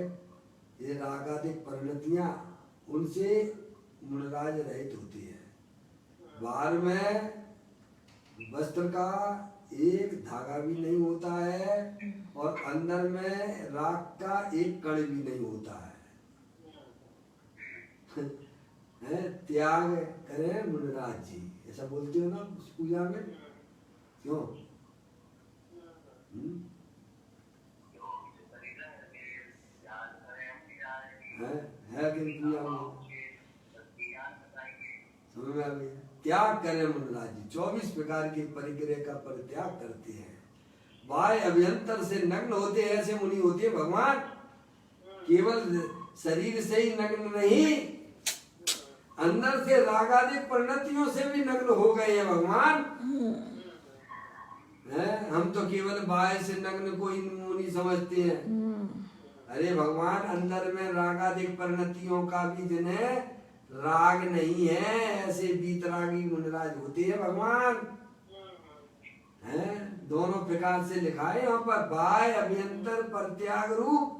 ये रागादिक परिणतियां, उनसे मुनराज रहित होती है। बाहर में वस्त्र का एक धागा भी नहीं होता है और अंदर में राख का एक कण भी नहीं होता है। त्याग करें मुनिराज जी, ऐसा बोलते हो ना उस पूजा में, क्यों? है कि पूजा में समझ में आ गई? त्याग करें मुनिराज जी, 24 प्रकार के परिग्रह का परित्याग करते हैं, बाह्य अभ्यंतर से नग्न होते हैं, ऐसे मुनि होते हैं भगवान। केवल शरीर से ही नग्न नहीं, अंदर से रागादिक परिणतियों से भी नग्न हो गए हैं भगवान। हम तो केवल बाह्य से नग्न को ही मुनि समझते हैं। अरे भगवान, अंदर में रागादिक परिणतियों का भी जिन्हें राग नहीं है, ऐसे बीतरागी मुनिराज होते हैं भगवान। दोनों प्रकार से लिखा है यहाँ पर, बाह्य अभ्यंतर परित्याग रूप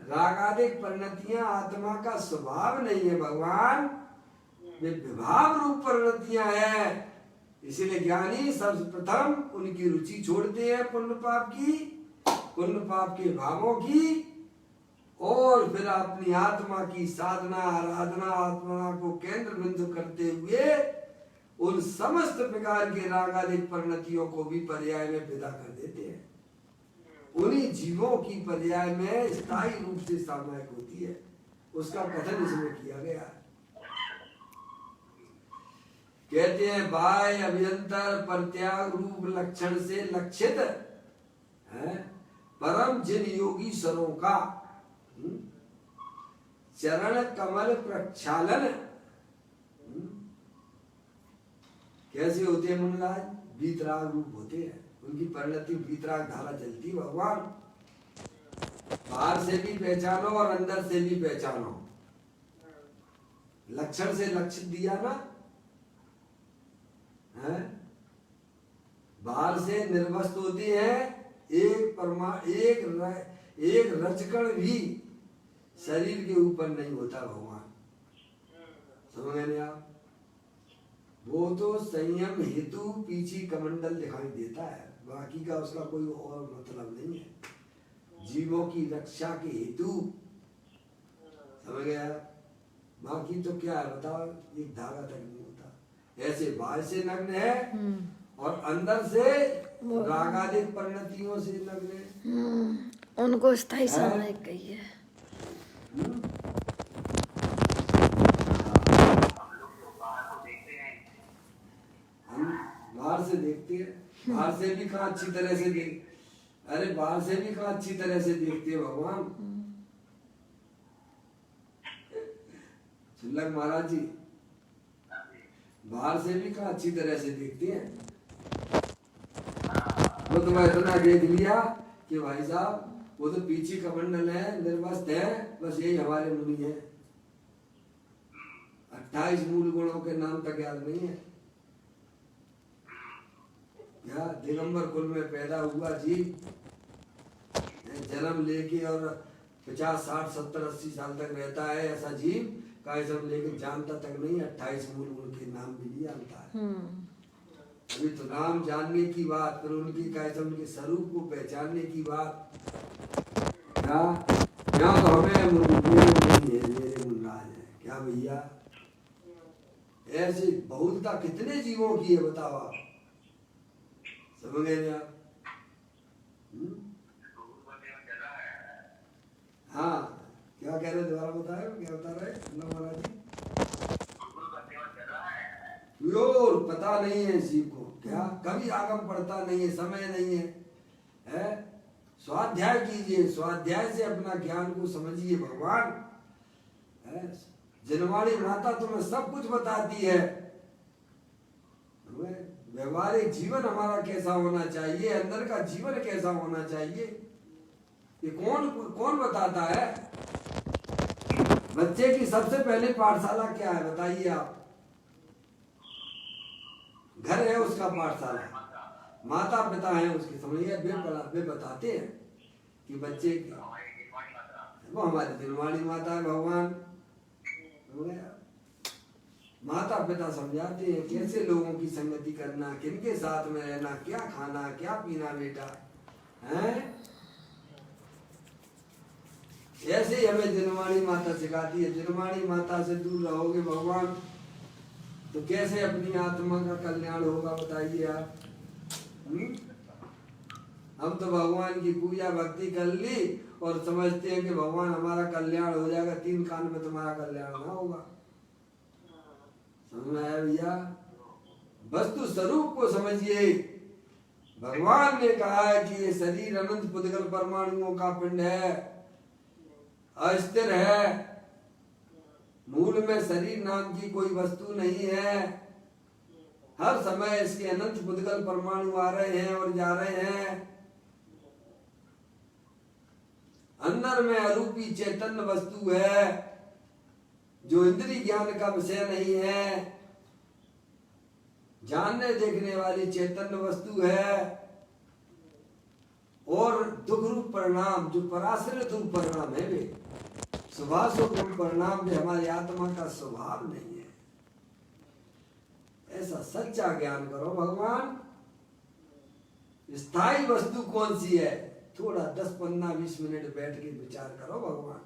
रागादिक परिणतियां आत्मा का स्वभाव नहीं है भगवान, वे विभाव रूप परिणतियां हैं। इसीलिए ज्ञानी सर्वप्रथम उनकी रुचि छोड़ते हैं पुण्य पाप के भावों की, और फिर अपनी आत्मा की साधना आराधना, आत्मा को केंद्र बिंदु करते हुए उन समस्त प्रकार के रागादिक परिणतियों को भी पर्याय में विदा कर देते हैं। उन्हीं जीवों की पर्याय में स्थायी रूप से सामायिक होती है, उसका कथन इसमें किया गया है। कहते हैं बाह्य अभ्यंतर परित्याग रूप लक्षण से लक्षित है परम जिन योगी सरों का चरण कमल प्रक्षालन। कैसे होते हैं मुनिराज? बीतराग रूप होते हैं, उनकी परिणति बीतराग धारा चलती है भगवान। बाहर से भी पहचानो और अंदर से भी पहचानो, लक्षण से लक्षित दिया ना है। बाहर से निर्वस्त होती है एक रजकण भी शरीर के ऊपर नहीं होता भगवान। समझ गए आप? वो तो संयम हेतु पीछे कमंडल दिखाई देता है, बाकी का उसका कोई और मतलब नहीं है। जीवों की रक्षा के हेतु, समझ गया? बाकी तो क्या है बताओ, एक धागा तक नहीं होता। ऐसे बाहर से नग्न है और अंदर से रागादिक परिणतियों से नग्न है। उनको स्थायी सामयिक कही है। बाहर से देखते हैं, बाहर से भी कहाँ अच्छी तरह से अरे बाहर से भी कहाँ अच्छी तरह से देखते हैं भगवान। सुल्लक महाराज जी, बाहर से भी कहाँ अच्छी तरह से देखते हैं। वो तो मैं इतना देख लिया कि भाई साहब वो तो पीछे कमंडल है, निर्वस्त्र है, बस यही हमारे मुनि है। 28 मूल गुणों के नाम तक याद नहीं है। क्या दिगंबर कुल में पैदा हुआ जीव, जन्म लेके और 50, 60, 70, 80 साल तक रहता है, ऐसा जीव का जन्म लेके जानता तक नहीं। 28 मूल गुण के नाम भी नहीं जानता है। अभी तो नाम जानने की बात, फिर उनकी कैसे उनके स्वरूप को पहचानने की बात। क्या यहाँ तो हमें मेरे मुन्नाज है क्या भैया? ऐसे बहुलता कितने जीवों की है बताओ आप। समझ गए आप? हाँ, क्या कह रहे दोबारा बताए, क्या बता रहे महाराज जी? प्योर पता नहीं है जीव को, क्या कभी आगम पढ़ता नहीं है, समय नहीं है, स्वाध्याय कीजिए, स्वाध्याय से अपना ज्ञान को समझिए। भगवान जनवाणी माता तुम्हें सब कुछ बताती है। व्यवहारिक जीवन हमारा कैसा होना चाहिए, अंदर का जीवन कैसा होना चाहिए, ये कौन बताता है? बच्चे की सबसे पहले पाठशाला क्या है बताइए आप? घर है उसका पाठशाला, माता पिता है उसके। समझिए वे बताते हैं कि बच्चे की वो हमारी दिलवाणी माता है भगवान। माता पिता समझाते हैं कैसे लोगों की संगति करना, किनके साथ में रहना, क्या खाना क्या पीना बेटा है। ऐसे ही हमें दिनवाणी माता सिखाती है। दिनवाणी माता से दूर रहोगे भगवान तो कैसे अपनी आत्मा का कल्याण होगा बताइए आप। हम तो भगवान की पूजा भक्ति कर ली और समझते हैं कि भगवान हमारा कल्याण हो जाएगा, 3 कान में तुम्हारा कल्याण ना होगा। समझ में आया भैया? वस्तु स्वरूप को समझिए। भगवान ने कहा है कि ये शरीर अनंत पुद्गल परमाणुओं का पिंड है, अस्थिर है, मूल में शरीर नाम की कोई वस्तु नहीं है। हर समय इसके अनंत पुद्गल परमाणु आ रहे हैं और जा रहे हैं। अंदर में अरूपी चैतन्य वस्तु है जो इंद्रिय ज्ञान का विषय नहीं है, जानने देखने वाली चैतन्य वस्तु है। और दुख रूप परिणाम जो पराश्रित रूप परिणाम है, वे स्वभाव रूप परिणाम भी हमारी आत्मा का स्वभाव नहीं है। ऐसा सच्चा ज्ञान करो भगवान। स्थायी वस्तु कौन सी है, थोड़ा 10, 15, 20 मिनट बैठ के विचार करो भगवान।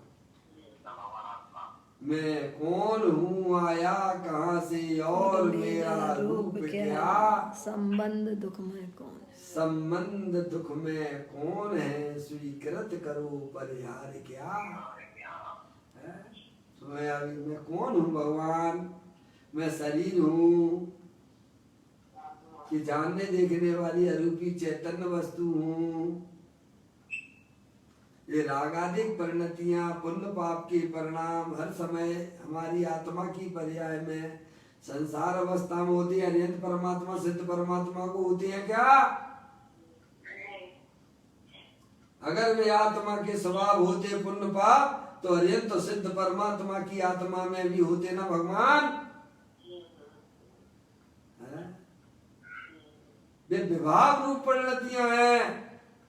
मैं कौन हूँ, आया कहाँ से और मेरा रूप क्या, संबंध दुख में कौन है, संबंध दुख में कौन है, स्वीकृत करो परिहार क्या है। तो मैं कौन हूँ भगवान? मैं शरीर हूँ कि जानने देखने वाली अरूपी चैतन्य वस्तु हूँ। ये रागादिक परिणतियां पुण्य पाप के परिणाम हर समय हमारी आत्मा की पर्याय में संसार अवस्था में होती है। अनंत परमात्मा सिद्ध परमात्मा को होती है क्या? अगर वे आत्मा के स्वभाव होते पुण्य पाप तो अनंत सिद्ध परमात्मा की आत्मा में भी होते ना भगवान। वे विभाग रूप परिणतियां हैं,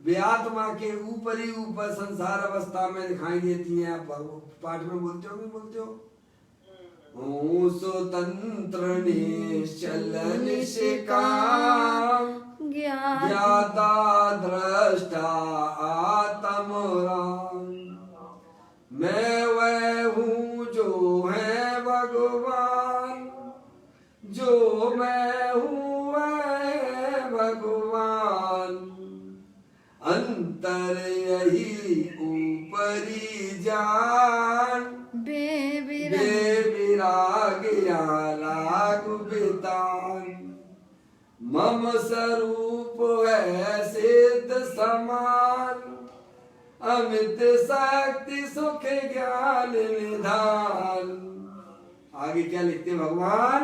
वे आत्मा के ऊपर ही ऊपर संसार अवस्था में दिखाई देती हैं। आप पाठ में बोलते हो नहीं बोलते हो? स्वतंत्र निश्चल निष्काम ज्ञाता दृष्टा आत्मराम। मैं वह हूँ जो है भगवान, जो मैं हूँ वह भगवान। अंतर यही ऊपरी जान, बेविराग या राग बितान। मम स्वरूप है सिद्ध समान, अमित शक्ति सुख ज्ञान निधान। आगे क्या लिखते भगवान?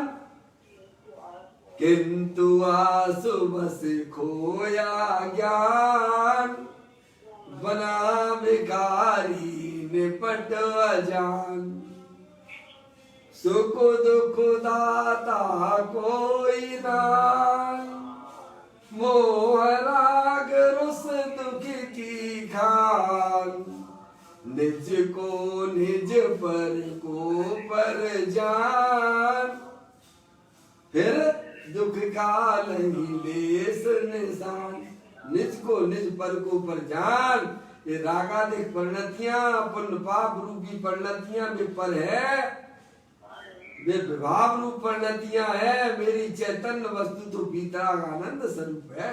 किंतु आसु बस खोया ज्ञान, बना भिखारी निपट अजान। सुख दुख दाता कोई नान, मोह राग रुस दुख की खान। निज को निज पर को पर जान, फिर दुख का नहीं लेस निशान। निज को निज पर को पर जान। ये रागादिक परिणतियां, पुण्य पाप रूपी परिणतियां वे पर है, वे विभाव रूप परिणतियां है। मेरी चैतन्य वस्तु तो वीतराग आनंद स्वरूप है।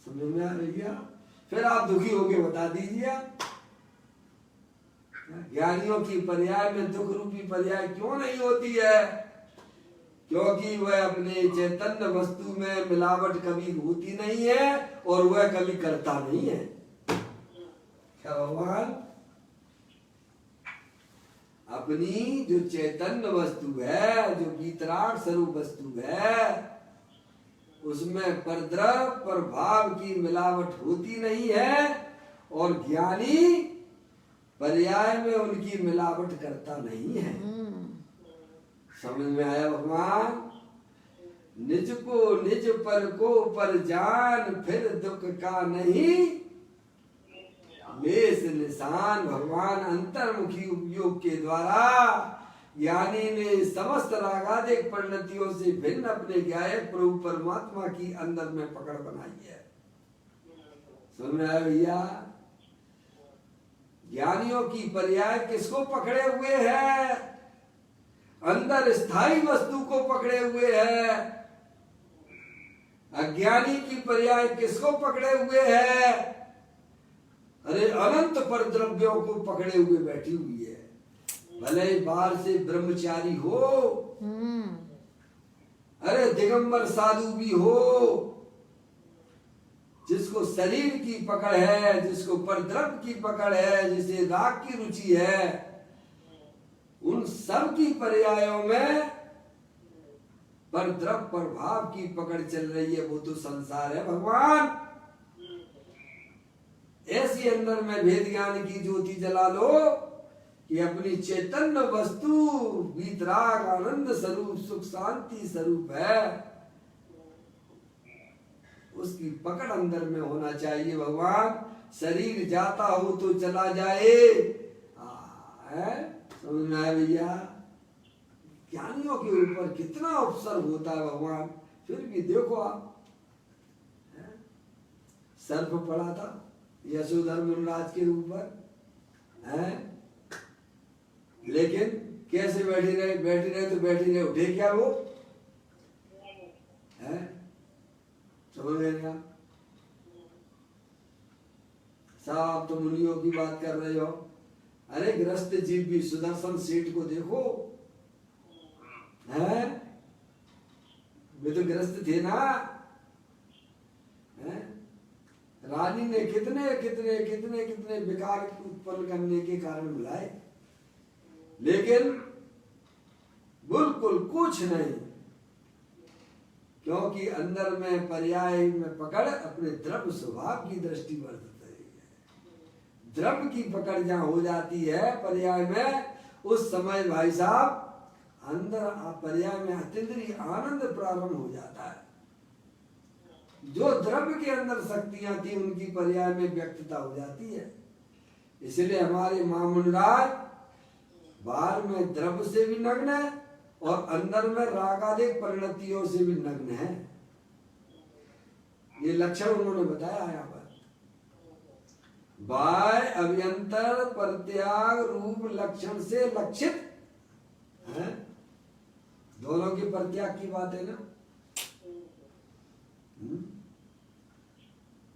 समझ में आ रही है? फिर आप दुखी होके बता दीजिए, ज्ञानियों की पर्याय में दुख रूपी पर्याय क्यों नहीं होती है? क्योंकि वह अपने चैतन्य वस्तु में मिलावट कभी होती नहीं है और वह कभी करता नहीं है। क्या भगवान? अपनी जो चैतन्य वस्तु है, जो वीतराग स्वरूप वस्तु है, उसमें परद्रव्य प्रभाव की मिलावट होती नहीं है और ज्ञानी पर्याय में उनकी मिलावट करता नहीं है। समझ में आया भगवान? निज को निज पर को पर जान, फिर दुख का नहीं लेस निशान। भगवान अंतर्मुखी उपयोग के द्वारा ज्ञानी ने समस्त रागादिक परिणतियों से भिन्न अपने गायक प्रभु परमात्मा की अंदर में पकड़ बनाई है। सुन रहे भैया? ज्ञानियों की पर्याय किसको पकड़े हुए है? अंदर स्थायी वस्तु को पकड़े हुए है। अज्ञानी की पर्याय किसको पकड़े हुए है? अरे अनंत पर द्रव्यों को पकड़े हुए बैठी हुई है। भले बाहर से ब्रह्मचारी हो, अरे दिगंबर साधु भी हो, जिसको शरीर की पकड़ है, जिसको परद्रव्य की पकड़ है, जिसे राग की रुचि है, उन सब की पर्यायों में परद्रव्य प्रभाव की पकड़ चल रही है। वो तो संसार है भगवान। ऐसी अंदर में भेद ज्ञान की ज्योति जला लो कि अपनी चैतन्य वस्तु वीतराग आनंद स्वरूप सुख शांति स्वरूप है, उसकी पकड़ अंदर में होना चाहिए भगवान। शरीर जाता हो तो चला जाए, समझ में आया भैया? ज्ञानियों के ऊपर कितना उपसर्ग होता है भगवान। फिर भी देखो आप, सर्प पड़ा था यशोधर मुनराज के ऊपर है, लेकिन कैसे बैठी रहे तो बैठी रहे, उठे क्या वो है? समझ गए आप? साहब तो मुनियों की बात कर रहे हो। अरे ग्रस्त जीव भी सुदर्शन सेठ को देखो, हैं? वे तो ग्रस्त थे ना, हैं? रानी ने कितने कितने कितने कितने विकार उत्पन्न करने के कारण बुलाए, लेकिन बिल्कुल कुछ नहीं, क्योंकि अंदर में पर्याय में पकड़ अपने द्रव्य स्वभाव की दृष्टि बरतते है। द्रव्य की पकड़ जहां हो जाती है पर्याय में, उस समय भाई साहब अंदर पर्याय में अतीन्द्रिय आनंद प्रारंभ हो जाता है। जो द्रव्य के अंदर शक्तियां थी उनकी पर्याय में व्यक्तता हो जाती है। इसलिए हमारे मामुनराज बाहर में द्रव्य से भी नग्न है और अंदर में रागादिक परिणतियों से भी नग्न है। ये लक्षण उन्होंने बताया यहाँ पर। बाह्य अभ्यंतर परित्याग रूप लक्षण से लक्षित है। दोनों के परित्याग की बात है ना।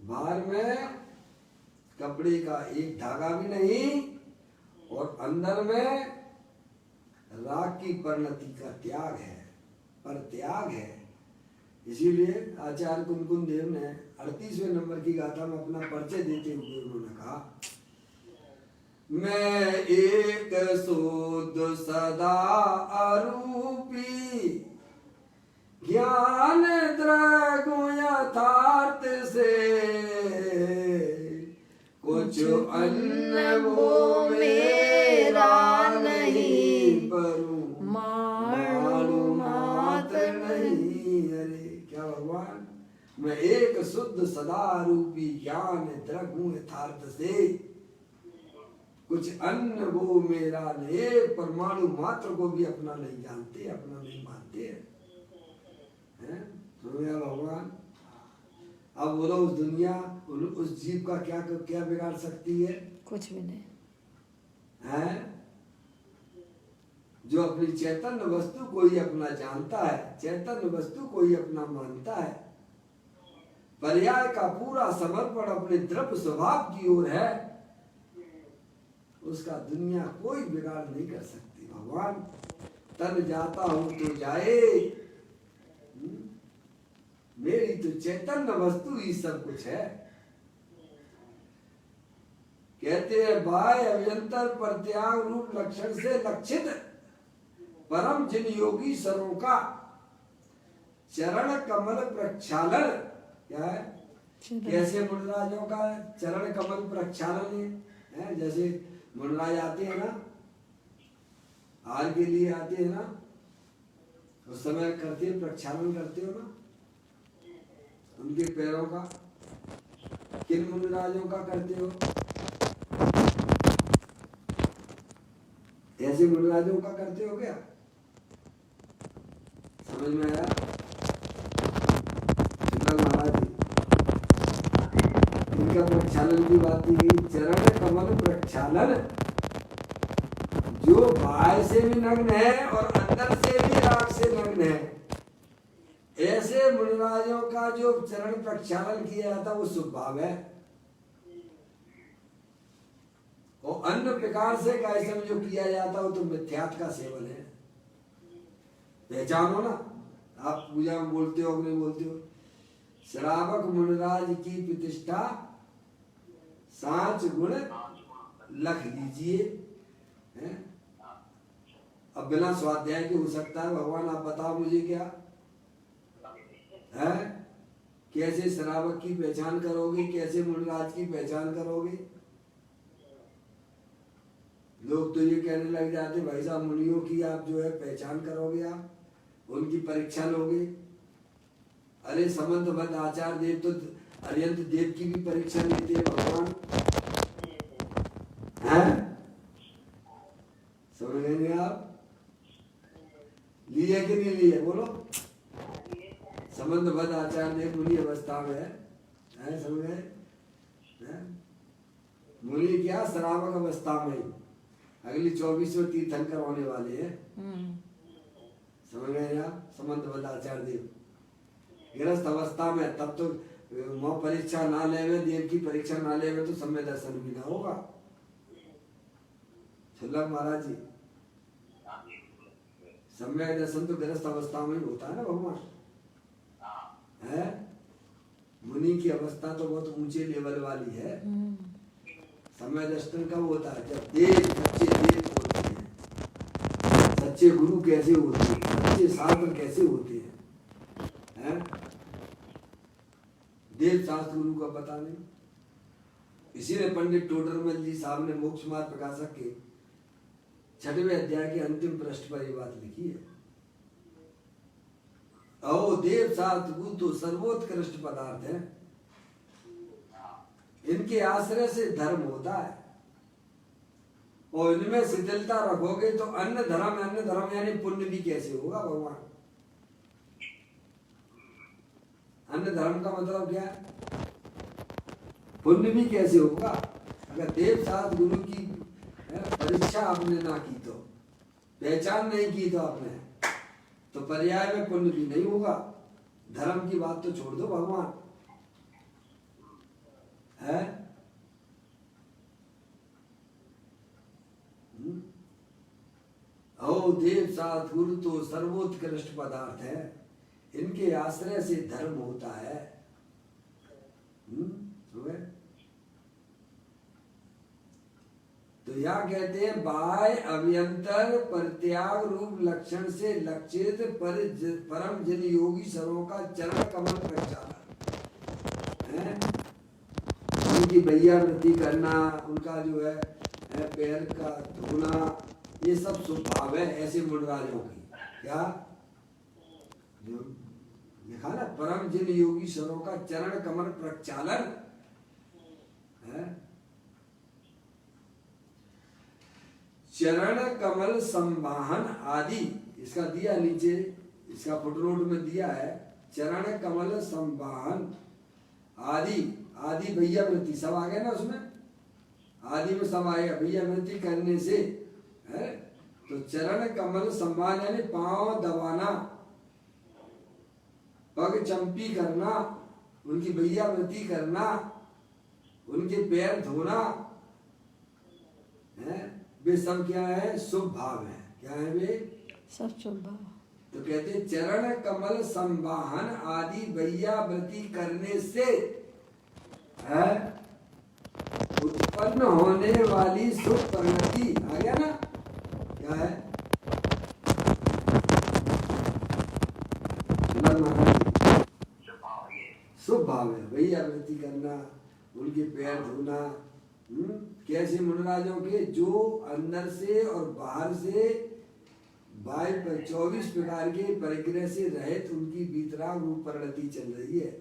बाहर में कपड़े का एक धागा भी नहीं और अंदर में राग की परिणति का त्याग है, पर त्याग है। इसीलिए आचार्य कुमकुम देव ने 38वें नंबर की गाथा में अपना परिचय देते हुए उन्होंने कहा, मैं एक शुद्ध सदा अरूपी ज्ञान द्रगु यथार्थ से कुछ अन्न वो मेरा नहीं परू मालू मात्र नहीं। अरे क्या भगवान, मैं एक शुद्ध सदा रूपी ज्ञान द्रगु यथार्थ से कुछ अन्न वो मेरा नहीं, परमाणु मात्र को भी अपना नहीं जानते, अपना नहीं मानते हैं। भगवान अब बोलो उस दुनिया उस जीव का क्या क्या बिगाड़ सकती है? कुछ भी नहीं है। जो अपनी चैतन्य वस्तु को ही अपना जानता है, चैतन्य वस्तु को ही अपना मानता है, पर्याय का पूरा समर्पण अपने द्रव्य स्वभाव की ओर है, उसका दुनिया कोई बिगाड़ नहीं कर सकती। भगवान तन जाता हूं तो जाए, मेरी तो चैतन्य वस्तु ही सब कुछ है। कहते हैं बाह्य अभ्यंतर प्रत्याग रूप लक्षण से लक्षित परम जिन योगी सरों का चरण कमल प्रक्षालन। क्या है? कैसे मुनराजों का चरण कमल प्रक्षालन है। जैसे मुनराज आते हैं ना, हार के लिए आते हैं ना, उस समय करते हैं, प्रक्षालन करते हो ना उनके पैरों का। किन मुनिराजों का करते हो? ऐसे मुनिराजों का करते हो क्या? समझ में आया? महाराज जी इनका प्रक्षालन की बात की गई। चरण कमल प्रक्षालन, जो बाहर से भी नग्न है और अंदर से भी राग से नग्न है, ऐसे मुनिराजों का जो चरण प्रक्षालन किया जाता वो शुभ भाव है। और अन्य प्रकार से कैसे जो किया जाता वो तो मिथ्यात्व का सेवन है। पहचानो ना, आप पूजा में बोलते हो नहीं बोलते हो। श्रावक मुनिराज की प्रतिष्ठा सांच गुण लख लीजिए। अब बिना स्वाध्याय के हो सकता है? भगवान आप बताओ मुझे क्या है? कैसे श्रावक की पहचान करोगे? कैसे मुनिराज की पहचान करोगे? लोग तो ये कहने लग जाते भाई साहब मुनियों की आप जो है पहचान करोगे, आप उनकी परीक्षा लोगे। अरे समंतबद्ध आचार्य देव तो अरियंत देव की भी परीक्षा लेते हैं भगवान। हैं? समझ लेंगे आप? लिए कि नहीं लिए? बोलो। संबंधबद्ध आचार्य देव मुनि अवस्था में है, समझ गए? मुनि क्या श्रावक अवस्था में, अगली 24वें तीर्थंकर होने वाले हैं। समझ गए आप? संबंधबद्ध आचार्य देव गृहस्थ अवस्था में, तब तो मोह परीक्षा ना लेवे, देव की परीक्षा ना लेवे तो सम्य दर्शन भी ना होगा। छल्लक महाराज जी, सम्यक दर्शन तो गृहस्थ अवस्था में ही होता है ना भगवान है। मुनि की अवस्था तो बहुत ऊंचे लेवल वाली है। समय दर्शन कब होता है? जब सच्चे देव होते हैं, सच्चे गुरु कैसे होते हैं, सच्चे शास्त्र कैसे होते हैं, देव शास्त्र गुरु का पता नहीं। इसीलिए पंडित टोडरमल जी साहब ने मोक्ष मार्ग प्रकाशक के 6वें अध्याय के अंतिम पृष्ठ पर ये बात लिखी है। अहो देव साधु तो सर्वोत्कृष्ट पदार्थ है, इनके आश्रय से धर्म होता है, और इनमें शिथिलता रखोगे तो अन्य धर्म यानी पुण्य भी कैसे होगा भगवान? अन्य धर्म का मतलब क्या है? पुण्य भी कैसे होगा? अगर देव साध गुरु की परीक्षा आपने ना की तो, पहचान नहीं की तो आपने, तो पर्याय में पुण्य भी नहीं होगा। धर्म की बात तो छोड़ दो भगवान है। ओ देव साध गुरु तो सर्वोत्कृष्ट पदार्थ है, इनके आश्रय से धर्म होता है। तो यहाँ कहते हैं बाह्य अभ्यंतर परित्याग रूप लक्षण से लक्षित परम जन योगी सरों का चरण कमल प्रचार है। उनकी वैयावृत्ति करना, उनका जो है पैर का धोना, ये सब स्वभाव है ऐसे मुंडराजों की। क्या जो लिखा ना, परम जन योगी सरों का चरण कमल प्रचालन है। चरण कमल संवाहन आदि, इसका दिया नीचे, इसका फुटनोट में दिया है। चरण कमल संवाहन आदि, आदि वैयावृत्ति सब आ गया ना उसमें, आदि में सब आएगा। वैयावृत्ति करने से है तो चरण कमल संवाहन यानी पांव दबाना, पग चंपी करना, उनकी वैयावृत्ति करना, उनके पैर धोना है, वे सब क्या है? शुभ भाव है। क्या है वे? सब शुभ भाव। तो कहते चरण कमल संवाहन आदि वैयावृत्ति करने से है उत्पन्न होने वाली शुभ परिणति। आ गया ना? क्या है? शुभ भाव है, वैयावृत्ति करना, उनके पैर धोना। कैसे मुनराजों के? जो अंदर से और बाहर से 24 प्रकार के परिग्रह से रहित उनकी वीतराग रूप परिणति चल रही है,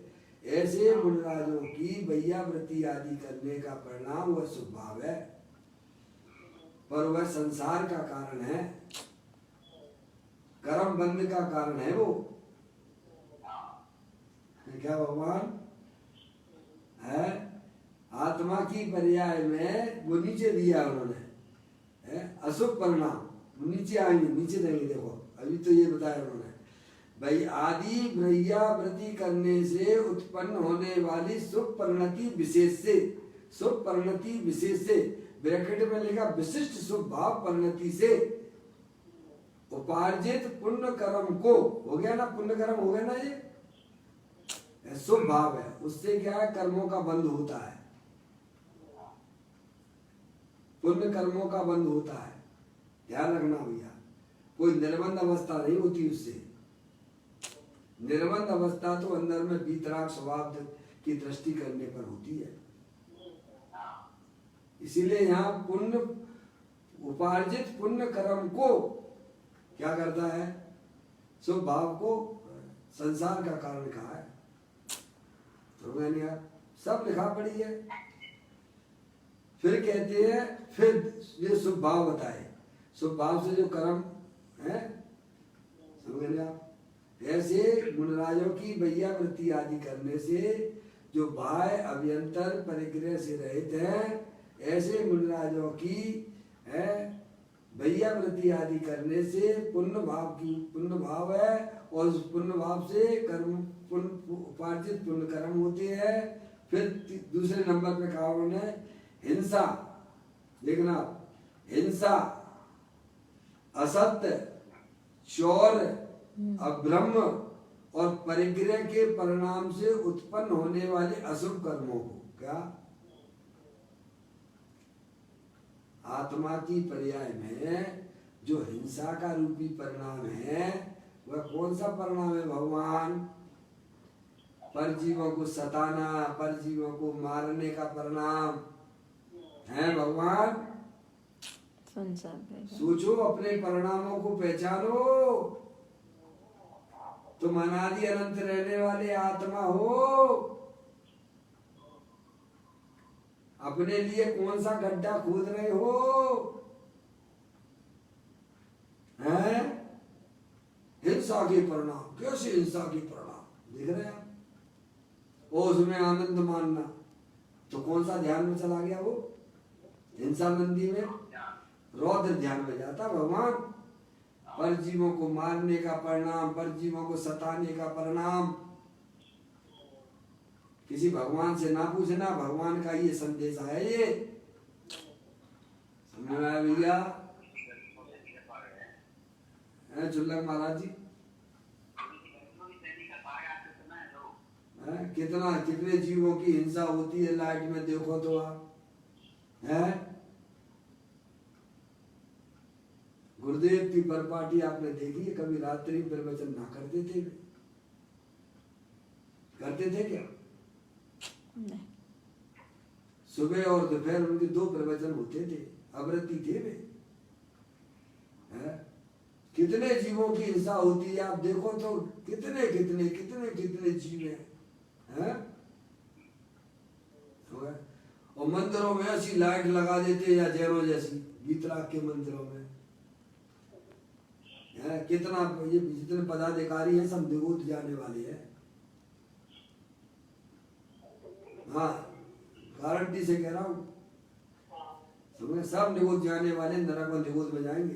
ऐसे मुनराजों की वैयावृत्ति आदि करने का परिणाम वह शुभ भाव है, पर वह संसार का कारण है, कर्म बंध का कारण है। वो क्या भगवान है? आत्मा की पर्याय में वो नीचे दिया उन्होंने अशुभ परिणाम। नीचे आएंगे, नीचे देंगे। देखो अभी तो ये बताया उन्होंने, भाई आदि वैयावृत्ति करने से उत्पन्न होने वाली शुभ परिणति विशेष से, शुभ परिणति विशेष से, ब्रैकेट में लिखा विशिष्ट शुभ भाव परिणति से उपार्जित पुण्य कर्म को, हो गया ना? पुण्य कर्म हो गया ना? ये शुभ भाव है, उससे क्या है? कर्मों का बंध होता है, पुण्य कर्मों का बंध होता है। ध्यान रखना भैया, कोई निर्बंध अवस्था नहीं होती उससे। निर्बंध अवस्था तो अंदर में वीतराग स्वभाव की दृष्टि करने पर होती है। इसीलिए यहाँ पुण्य उपार्जित पुण्य कर्म को क्या करता है? शुभ भाव को संसार का कारण कहा है। तो मैंने सब लिखा पड़ी है। फिर कहते हैं, फिर ये शुभ भाव बताए, शुभ भाव से जो कर्म है, समझ आप? ऐसे मुनराजों की वैयावृत्ति आदि करने से जो बाह्य अभ्यंतर परिग्रह से रहित हैं, ऐसे मुनराजों की है वैयावृत्ति आदि करने से पुण्य भाव की, पुण्य भाव है, और उस पुण्य भाव से कर्म उपार्जित पुण्य कर्म होते हैं। फिर दूसरे नंबर पे कहा उन्होंने हिंसा, देखना, हिंसा, असत्य, चौर, अब्रह्म और परिग्रह के परिणाम से उत्पन्न होने वाले अशुभ कर्मों को क्या? आत्मा की पर्याय में जो हिंसा का रूपी परिणाम है, वह कौन सा परिणाम है भगवान? परजीवों को सताना, परजीवों को मारने का परिणाम है भगवान। सोचो, अपने परिणामों को पहचानो। तुम अनादि अनंत रहने वाले आत्मा हो। अपने लिए कौन सा गड्ढा खोद रहे हो? हैं? हिंसा के परिणाम, कैसे हिंसा के परिणाम देख रहे हैं आप? और उसमें आनंद मानना, तो कौन सा ध्यान में चला गया वो? हिंसा मंदी में रौद्र ध्यान में जाता भगवान। परजीवों को मारने का परिणाम, परजीवों को सताने का परिणाम, किसी भगवान से ना पूछना। भगवान का ये संदेश है, ये समझ में आया भैया? चुल्लक महाराज जी, कितने जीवों की हिंसा होती है लाइट में, देखो तो आप। हैं? गुरुदेव की परपाटी आपने देखी है कभी? रात्रि प्रवचन ना करते थे? करते थे क्या? नहीं। सुबह और दोपहर उनके 2 प्रवचन होते थे, अवृत्ति थे वे। कितने जीवों की हिंसा होती है आप देखो तो, कितने कितने कितने कितने जीव हैं। और मंदिरों में ऐसी लाइट लगा देते या जैनो जैसी, वीतराग के मंदिरों में कितना, ये जितने पदाधिकारी हैं सब निगोद जाने वाले हैं। हाँ, गारंटी से कह रहा हूँ, सब निगोद जाने वाले, नरक में निगोद में जाएंगे।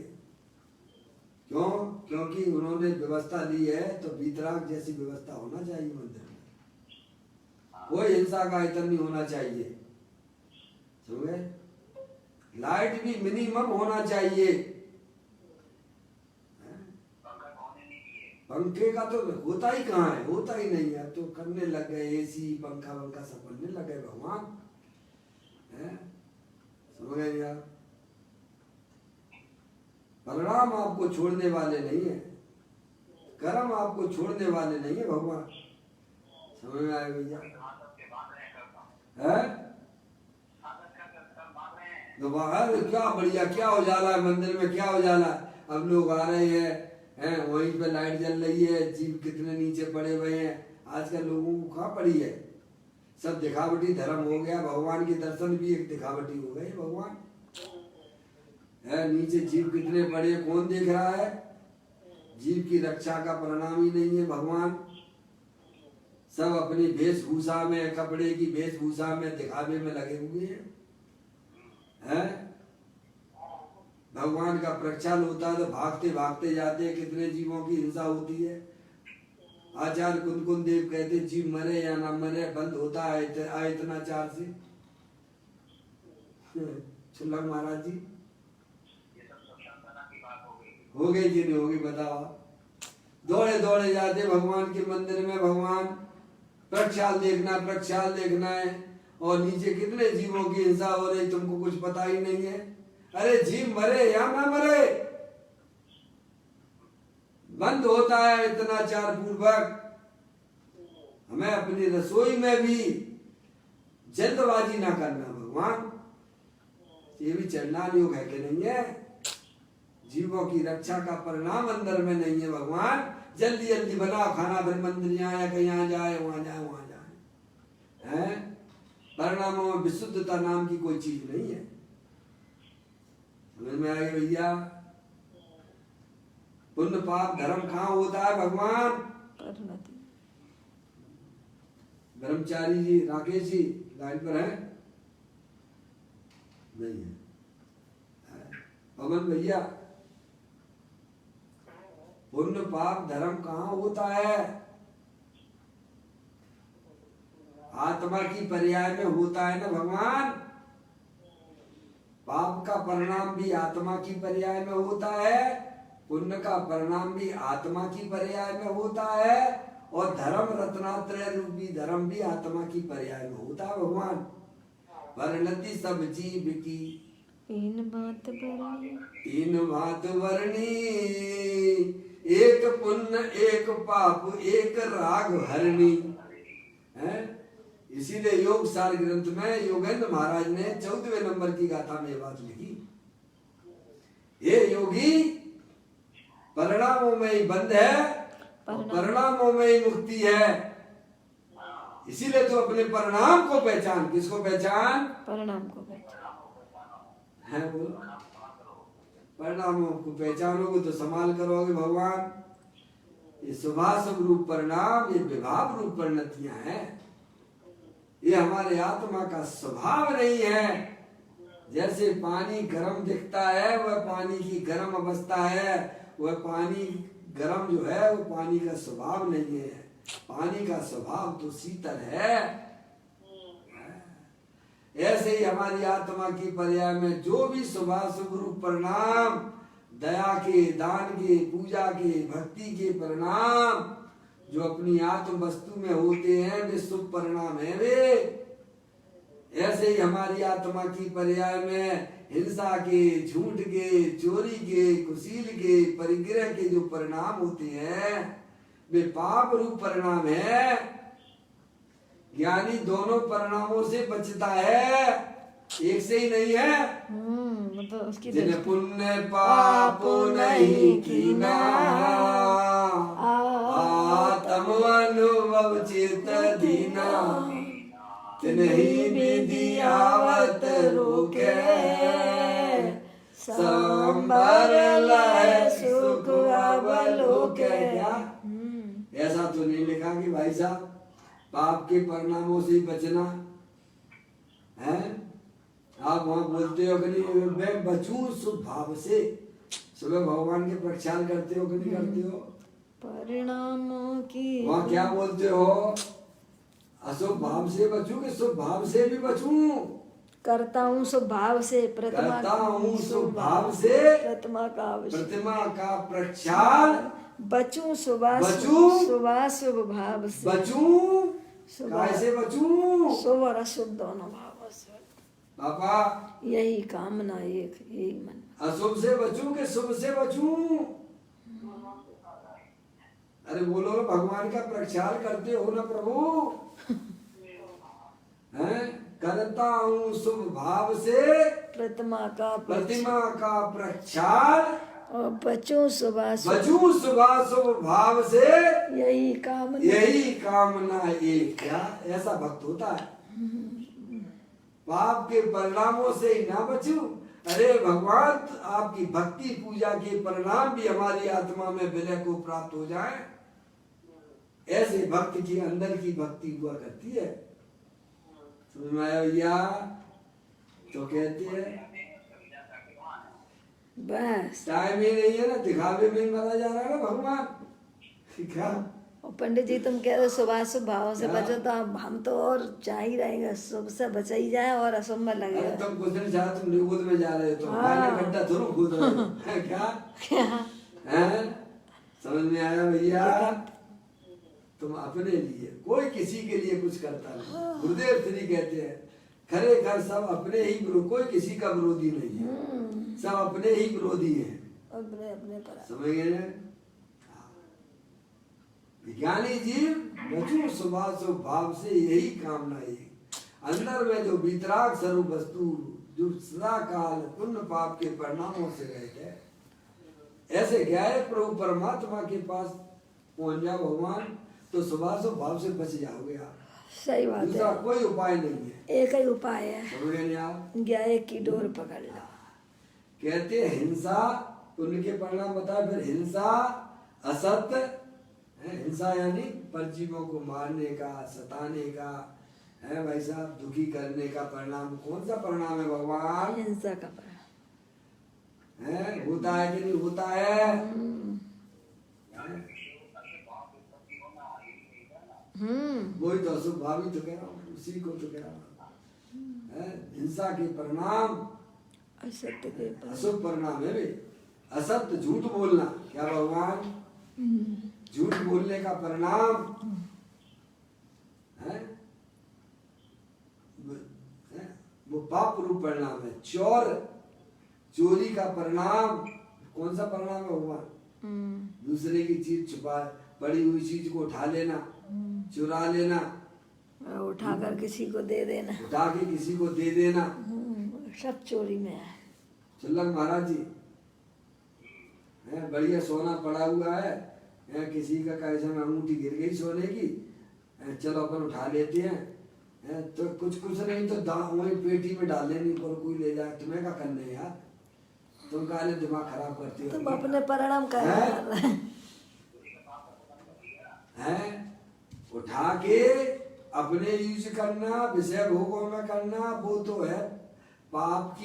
क्यों? क्योंकि उन्होंने व्यवस्था ली है, तो वीतराग जैसी व्यवस्था होना चाहिए मंदिर में। कोई हिंसा का आयतन नहीं होना चाहिए, समझे? लाइट भी मिनिमम होना चाहिए। पंखे का तो होता ही कहाँ है, होता ही नहीं है। तो करने लग गए एसी पंखा वंखा सब करने लग गए भगवान, समझ गए यार? परिणाम आपको छोड़ने वाले नहीं है, कर्म आपको छोड़ने वाले नहीं है भगवान। समझ में आया भैया? है तो बाहर क्या बढ़िया, क्या उजाला है मंदिर में, क्या उजाला। अब लोग आ रहे हैं, वहीं पे लाइट जल रही है, जीव कितने नीचे पड़े हुए हैं। आजकल लोगों को कहाँ पड़ी है, सब दिखावटी धर्म हो गया। भगवान के दर्शन भी एक दिखावटी हो गए। भगवान नीचे जीव कितने बड़े, कौन देख रहा है? जीव की रक्षा का परिणाम ही नहीं है भगवान। सब अपनी वेशभूषा में, कपड़े की वेशभूषा में, दिखावे में लगे हुए हैं। भगवान का प्रक्षाल होता है तो भागते भागते जाते हैं। कितने जीवों की हिंसा होती है। आचार्य कुंदकुंद देव कहते जीव मरे या ना मरे, बंद होता है आयतनाचार से। चुल्लक महाराज जी, हो गई जी नहीं होगी बताओ? दौड़े दौड़े जाते भगवान के मंदिर में, भगवान प्रक्षाल देखना, प्रक्षाल देखना है। और नीचे कितने जीवों की हिंसा हो रही, तुमको कुछ पता ही नहीं है। अरे जीव मरे या ना मरे, बंद होता है इतनाचार पूर्वक। हमें अपनी रसोई में भी जल्दबाजी ना करना भगवान। ये भी चलना योग है कि नहीं है? जीवों की रक्षा का परिणाम अंदर में नहीं है भगवान। जल्दी जल्दी बनाओ खाना, फिर मंदिर जाए, कहीं यहाँ जाए, वहां जाए, वहां जाए। हैं? परिणामों में विशुद्धता नाम की कोई चीज नहीं है। समझ में आ गया भैया? पुण्य पाप धर्म कहाँ होता है भगवान? ब्रह्मचारी जी, राकेश जी लाइन पर है? नहीं है। पवन भैया, पुण्य पाप धर्म कहाँ होता है? आत्मा की पर्याय में होता है ना भगवान। पाप का परिणाम भी आत्मा की पर्याय में होता है, पुण्य का परिणाम भी आत्मा की पर्याय में होता है, और धर्म रत्नात्रय रूपी धर्म भी आत्मा की पर्याय में होता है भगवान। वर्णति सब जीव की तीन बात वर्णी, एक पुण्य एक पाप एक राग हरणी। है? इसीलिए योग सार ग्रंथ में योगेंद्र महाराज ने 14वें नंबर की गाथा में बात लिखी। ये योगी परिणामों में ही बंद है, और परिणामों में ही मुक्ति है। इसीलिए तो अपने परिणाम को पहचान। किसको पहचान? परिणाम को पहचान है बोलो। परिणामों को पहचानोगे तो संभाल करोगे भगवान। ये शुभाशुभ रूप परिणाम, ये विभाव रूप परिणतियां हैं। ये हमारे आत्मा का स्वभाव नहीं है। जैसे पानी गर्म दिखता है, वह पानी की गर्म अवस्था है। वह पानी गर्म जो है वो पानी का स्वभाव नहीं है। पानी का स्वभाव तो शीतल है। ऐसे ही हमारी आत्मा की पर्याय में जो भी शुभाशुभ रूप परिणाम, दया के, दान के, पूजा के, भक्ति के परिणाम जो अपनी आत्म वस्तु में होते हैं, वे शुभ परिणाम है वे। ऐसे ही हमारी आत्मा की पर्याय में हिंसा के, झूठ के, चोरी के, कुशील के, परिग्रह के जो परिणाम होते हैं, वे पाप रूप परिणाम है। ज्ञानी दोनों परिणामों से बचता है, एक से ही नहीं है। मतलब उसकी जिन्हें पुण्य पाप नहीं कीना, आत्म अनुभव चित दीना, तिन्हीं विधि आवत रोके, संबर लय सुख अवलोके। क्या ऐसा तो नहीं लिखा कि भाई साहब पाप के परिणामों से बचना है? आप वहां बोलते हो कि नहीं, मैं बचूं शुभ भाव से। सुबह भगवान के प्रक्षाल करते हो कि नहीं करते हो? परिणामों की वहां क्या बोलते हो? अशुभ भाव से बचूं कि शुभ भाव से भी बचूं? करता हूँ शुभ भाव से, करता हूँ शुभ भाव से, प्रतिमा का प्रक्षाल बचूं शुभ भाव से। बचूं कैसे बचूं? शुभ और अशुभ दोनों भावों से। पापा यही कामना, एक यही मन। अशुभ से बचूं कि शुभ से बचूं? अरे बोलो ना, भगवान का प्रक्षाल करते हो ना प्रभु? हैं? करता हूँ शुभ भाव से, प्रतिमा का प्रक्षाल, और बचूं शुभ शुभ भाव से, यही कामना एक। क्या ऐसा भक्त होता है? पाप के परिणामों से ही ना बचूं? अरे भगवान, आपकी भक्ति पूजा के परिणाम भी हमारी आत्मा में विलय को प्राप्त हो जाए। ऐसे भक्त की अंदर की भक्ति हुआ करती है। समझ में आया भैया? तो कहते हैं बस टाइम ही नहीं है ना, दिखावे में ही मरा जा रहा है ना भगवान। क्या और पंडित जी तुम कह रहे शुभ भाव से क्या? बचो, तो हम तो और जा ही रहेंगे, शुभ से बचा ही जाए और अशुभ में लगे। अरे तुम कुछ दिन चाह तुम निगुद में जा रहे हो, तो गड्ढा थोड़ा खोद रहे हो। क्या हैं? समझ में आया भैया? तुम अपने लिए, कोई किसी के लिए कुछ करता नहीं। गुरुदेव श्री कहते हैं खरे घर सब अपने ही विरोध, कोई किसी का विरोधी नहीं है, सब अपने ही विरोधी है। अपने पर समझ गए ना? विज्ञानी जीव बचूं शुभाशुभ भाव से, यही कामना है। अंदर में जो वितराग स्वरूप वस्तु जो सदा काल पुण्य पाप के परिणामों से रहते हैं, ऐसे गए प्रभु परमात्मा के पास पहुंच जाओ भगवान, तो शुभाशुभ भाव से बच जाओगे आप। सही बात दूसरा है, कोई उपाय नहीं है। एक ही उपाय है, समझ गए आप? गाय की डोर पकड़ लो। कहते हैं हिंसा पुण्य के परिणाम बताए, फिर हिंसा असत्य है। हिंसा यानी परजीवों को मारने का, सताने का है भाई साहब, दुखी करने का परिणाम। कौन सा परिणाम है भगवान? हिंसा का परिणाम है, होता है कि नहीं होता है? वही तो अशुभ भावी तो कह रहा हूँ, उसी को तो कह रहा हूँ। हिंसा के परिणाम असत्य के परिणाम, अशुभ परिणाम है वे। असत्य झूठ बोलना, क्या भगवान? झूठ बोलने का परिणाम है वो पाप रूप परिणाम है। चोरी का परिणाम कौन सा परिणाम है भगवान? दूसरे की चीज छुपा, पड़ी हुई चीज को उठा लेना, चुरा लेना, उठा कर किसी को दे देना, उठा के किसी को दे देना, सब चोरी में है। चल्लक महाराज जी है, बढ़िया सोना पड़ा हुआ है, किसी का कैसे में अंगूठी गिर गई सोने की, चलो अपन उठा लेते हैं, तो कुछ नहीं तो वही पेटी में डाल लेनी, कोई ले जाए, तुम्हें क्या करना है यार, तुम काले दिमाग खराब करती हो। तुम अपने परिणाम का हैं उठा के अपने यूज करना, विषय भोगों में करना, वो तो है पाप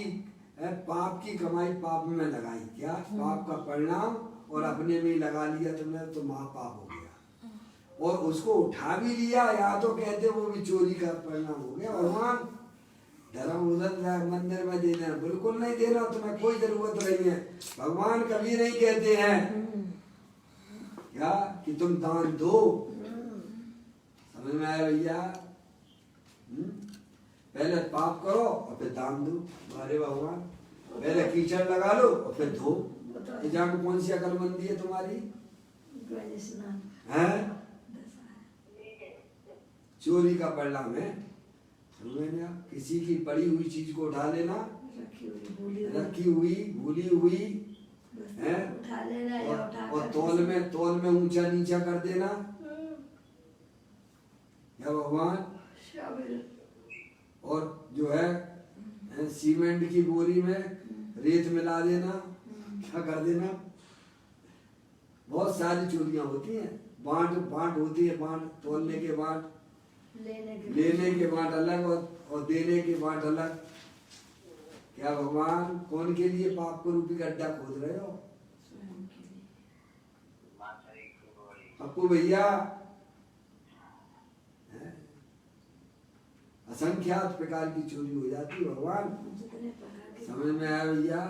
की कमाई पाप में लगाई, क्या पाप का परिणाम, और अपने में ही लगा लिया तुमने तो महापाप हो गया। और उसको उठा भी लिया, या तो कहते वो भी चोरी का परिणाम हो गया। भगवान धर्म उधर मंदिर में देना बिल्कुल नहीं देना, तुम्हें कोई जरूरत नहीं है। भगवान कभी नहीं कहते हैं क्या कि तुम दान दो, समझ में आया भैया? पहले पाप करो और फिर दान दो। अरे भगवान पहले कीचड़ लगा लो और फिर धो। एग्जाम में कौन सी अकलमंदी है तुम्हारी? हैं? चोरी का परिणाम है, किसी की पड़ी हुई चीज को उठा लेना, रखी हुई भूली हुई है, और तौल में ऊंचा नीचा कर देना। या भगवान और जो है सीमेंट की बोरी में रेत मिला देना, क्या कर देना। बहुत सारी चोरियां होती हैं। बांट होती है, बांट तोलने के बांट, लेने के बांट अलग और देने के बांट अलग। क्या भगवान कौन के लिए पाप को रूपी गड्ढा खोद रहे हो? पप्पू भैया असंख्यात प्रकार की चोरी हो जाती है। भगवान समझ में आया भैया?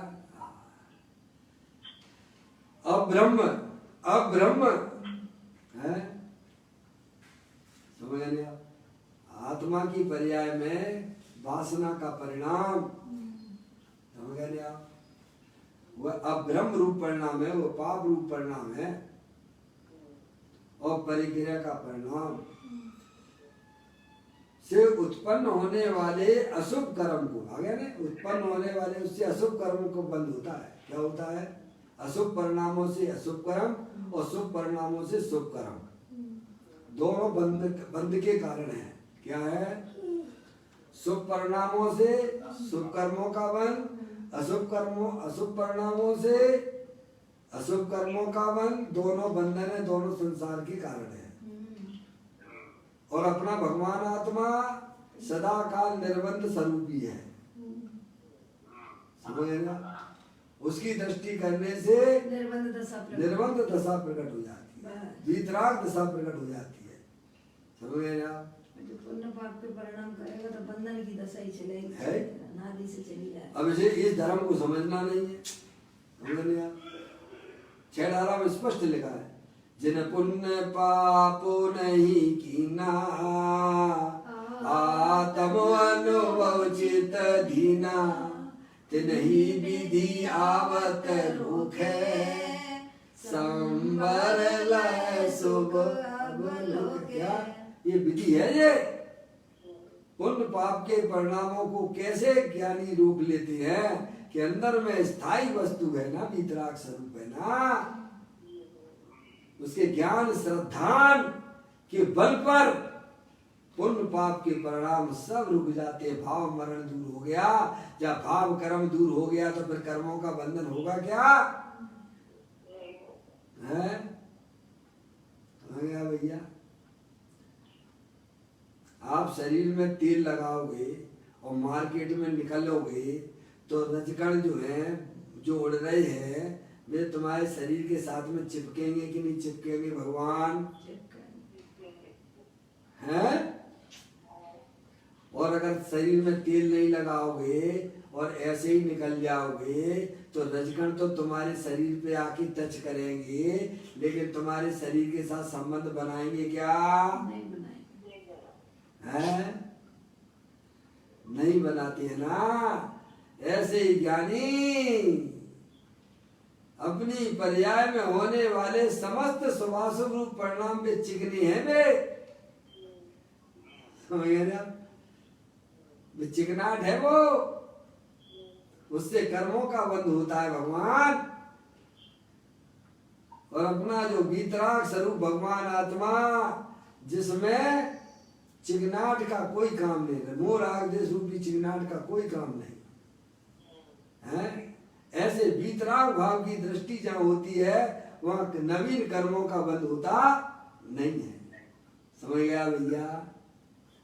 अब ब्रह्म है, समझ नहीं आया? आत्मा की पर्याय में वासना का परिणाम, समझ नहीं आया? वह अब्रह्म रूप परिणाम है, वो पाप रूप परिणाम है, और परिक्रिया का परिणाम से उत्पन्न होने वाले अशुभ कर्म को, आ गया ना, उत्पन्न होने वाले उससे अशुभ कर्म को बंद होता है। क्या होता है? अशुभ परिणामों से अशुभ कर्म और शुभ परिणामों से शुभ कर्म, दोनों बंद के कारण है। क्या है? शुभ परिणामों से शुभ कर्मों का बंध, अशुभ परिणामों से अशुभ कर्मों का बंध, दोनों बंधन है, दोनों संसार के कारण है। और अपना भगवान आत्मा सदा काल निर्बंध स्वरूपी है, समझ ना? उसकी दृष्टि करने से निर्बंध दशा प्रकट हो जाती है, वीतराग दशा प्रकट हो जाती है, समझ ना? जो पुण्य पाप के परिणाम करेगा तो बंधन की दशा ही चलेगी, नादि से चली जाए। अब इस धर्म को समझना नहीं है, समझ नहीं? 6:18 में स्पष्ट लिखा है, जिन पुण्य पाप नहीं कीना, आत्म अनुभव चित धीना, तिनहि विधि आवत रूखे, संबर लय शुभ अवलोक। क्या ये विधि है? ये पुण्य पाप के परिणामों को कैसे ज्ञानी रोक लेते हैं कि अंदर में स्थायी वस्तु है ना, वीतराग स्वरूप है ना, उसके ज्ञान श्रद्धान के बल पर पुण्य पाप के परिणाम सब रुक जाते। भाव मरण दूर हो गया, जब भाव कर्म दूर हो गया तो फिर कर्मों का बंधन होगा क्या है? भैया आप शरीर में तेल लगाओगे और मार्केट में निकलोगे तो रजकण जो है, जो उड़ रहे हैं, वे तुम्हारे शरीर के साथ में चिपकेंगे कि नहीं चिपकेंगे? भगवान हैं? और अगर शरीर में तेल नहीं लगाओगे और ऐसे ही निकल जाओगे तो रजकण तो तुम्हारे शरीर पे आके टच करेंगे, लेकिन तुम्हारे शरीर के साथ संबंध बनाएंगे क्या? नहीं बनाएंगे, हैं? नहीं बनाते है ना। ऐसे ही ज्ञानी अपनी पर्याय में होने वाले समस्त शुभाशुभ रूप परिणाम में चिकनी है वे, समझ गए ना? चिकनाट है वो, उससे कर्मों का बंध होता है भगवान। और अपना जो वीतराग स्वरूप भगवान आत्मा जिसमें चिकनाट का कोई काम नहीं है, मोर आग देश रूपी चिकनाट का कोई काम नहीं है। ऐसे वीतराग भाव की दृष्टि जहाँ होती है वहाँ नवीन कर्मों का बंध होता नहीं है। समझ गया भैया?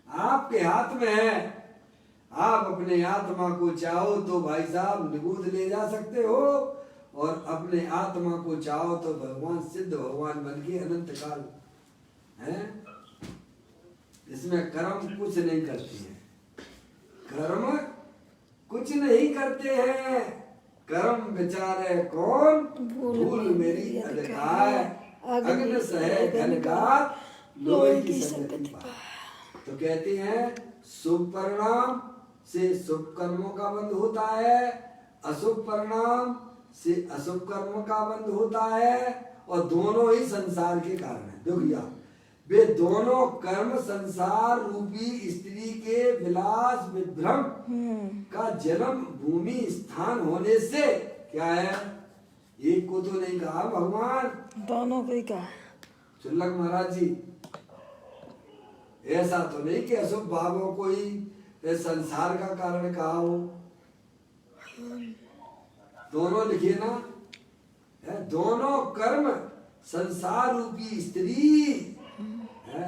आपके हाथ में है, आप अपने आत्मा को चाहो तो भाई साहब निगूद ले जा सकते हो, और अपने आत्मा को चाहो तो भगवान सिद्ध भगवान बन के अनंत काल है। इसमें कर्म कुछ नहीं करते हैं, कर्म कुछ नहीं करते हैं। कर्म बेचारे कौन भूल मेरी अधिकार, अग्न सहे घनघात लोहे की संगति पाए। तो कहते हैं शुभ परिणाम से शुभ कर्मों का बंध होता है, अशुभ परिणाम से अशुभ कर्म का बंध होता है, और दोनों ही संसार के कारण है। देखिए वे दोनों कर्म संसार रूपी स्त्री के विलास विभ्रम का जन्म भूमि स्थान होने से क्या है, एक को तो नहीं कहा भगवान, दोनों को ही कहा। चुल्लक महाराज जी, ऐसा तो नहीं कि अशुभ भावों को ही संसार का कारण कहा हो, दोनों लिखिए ना, दोनों कर्म संसार रूपी स्त्री है।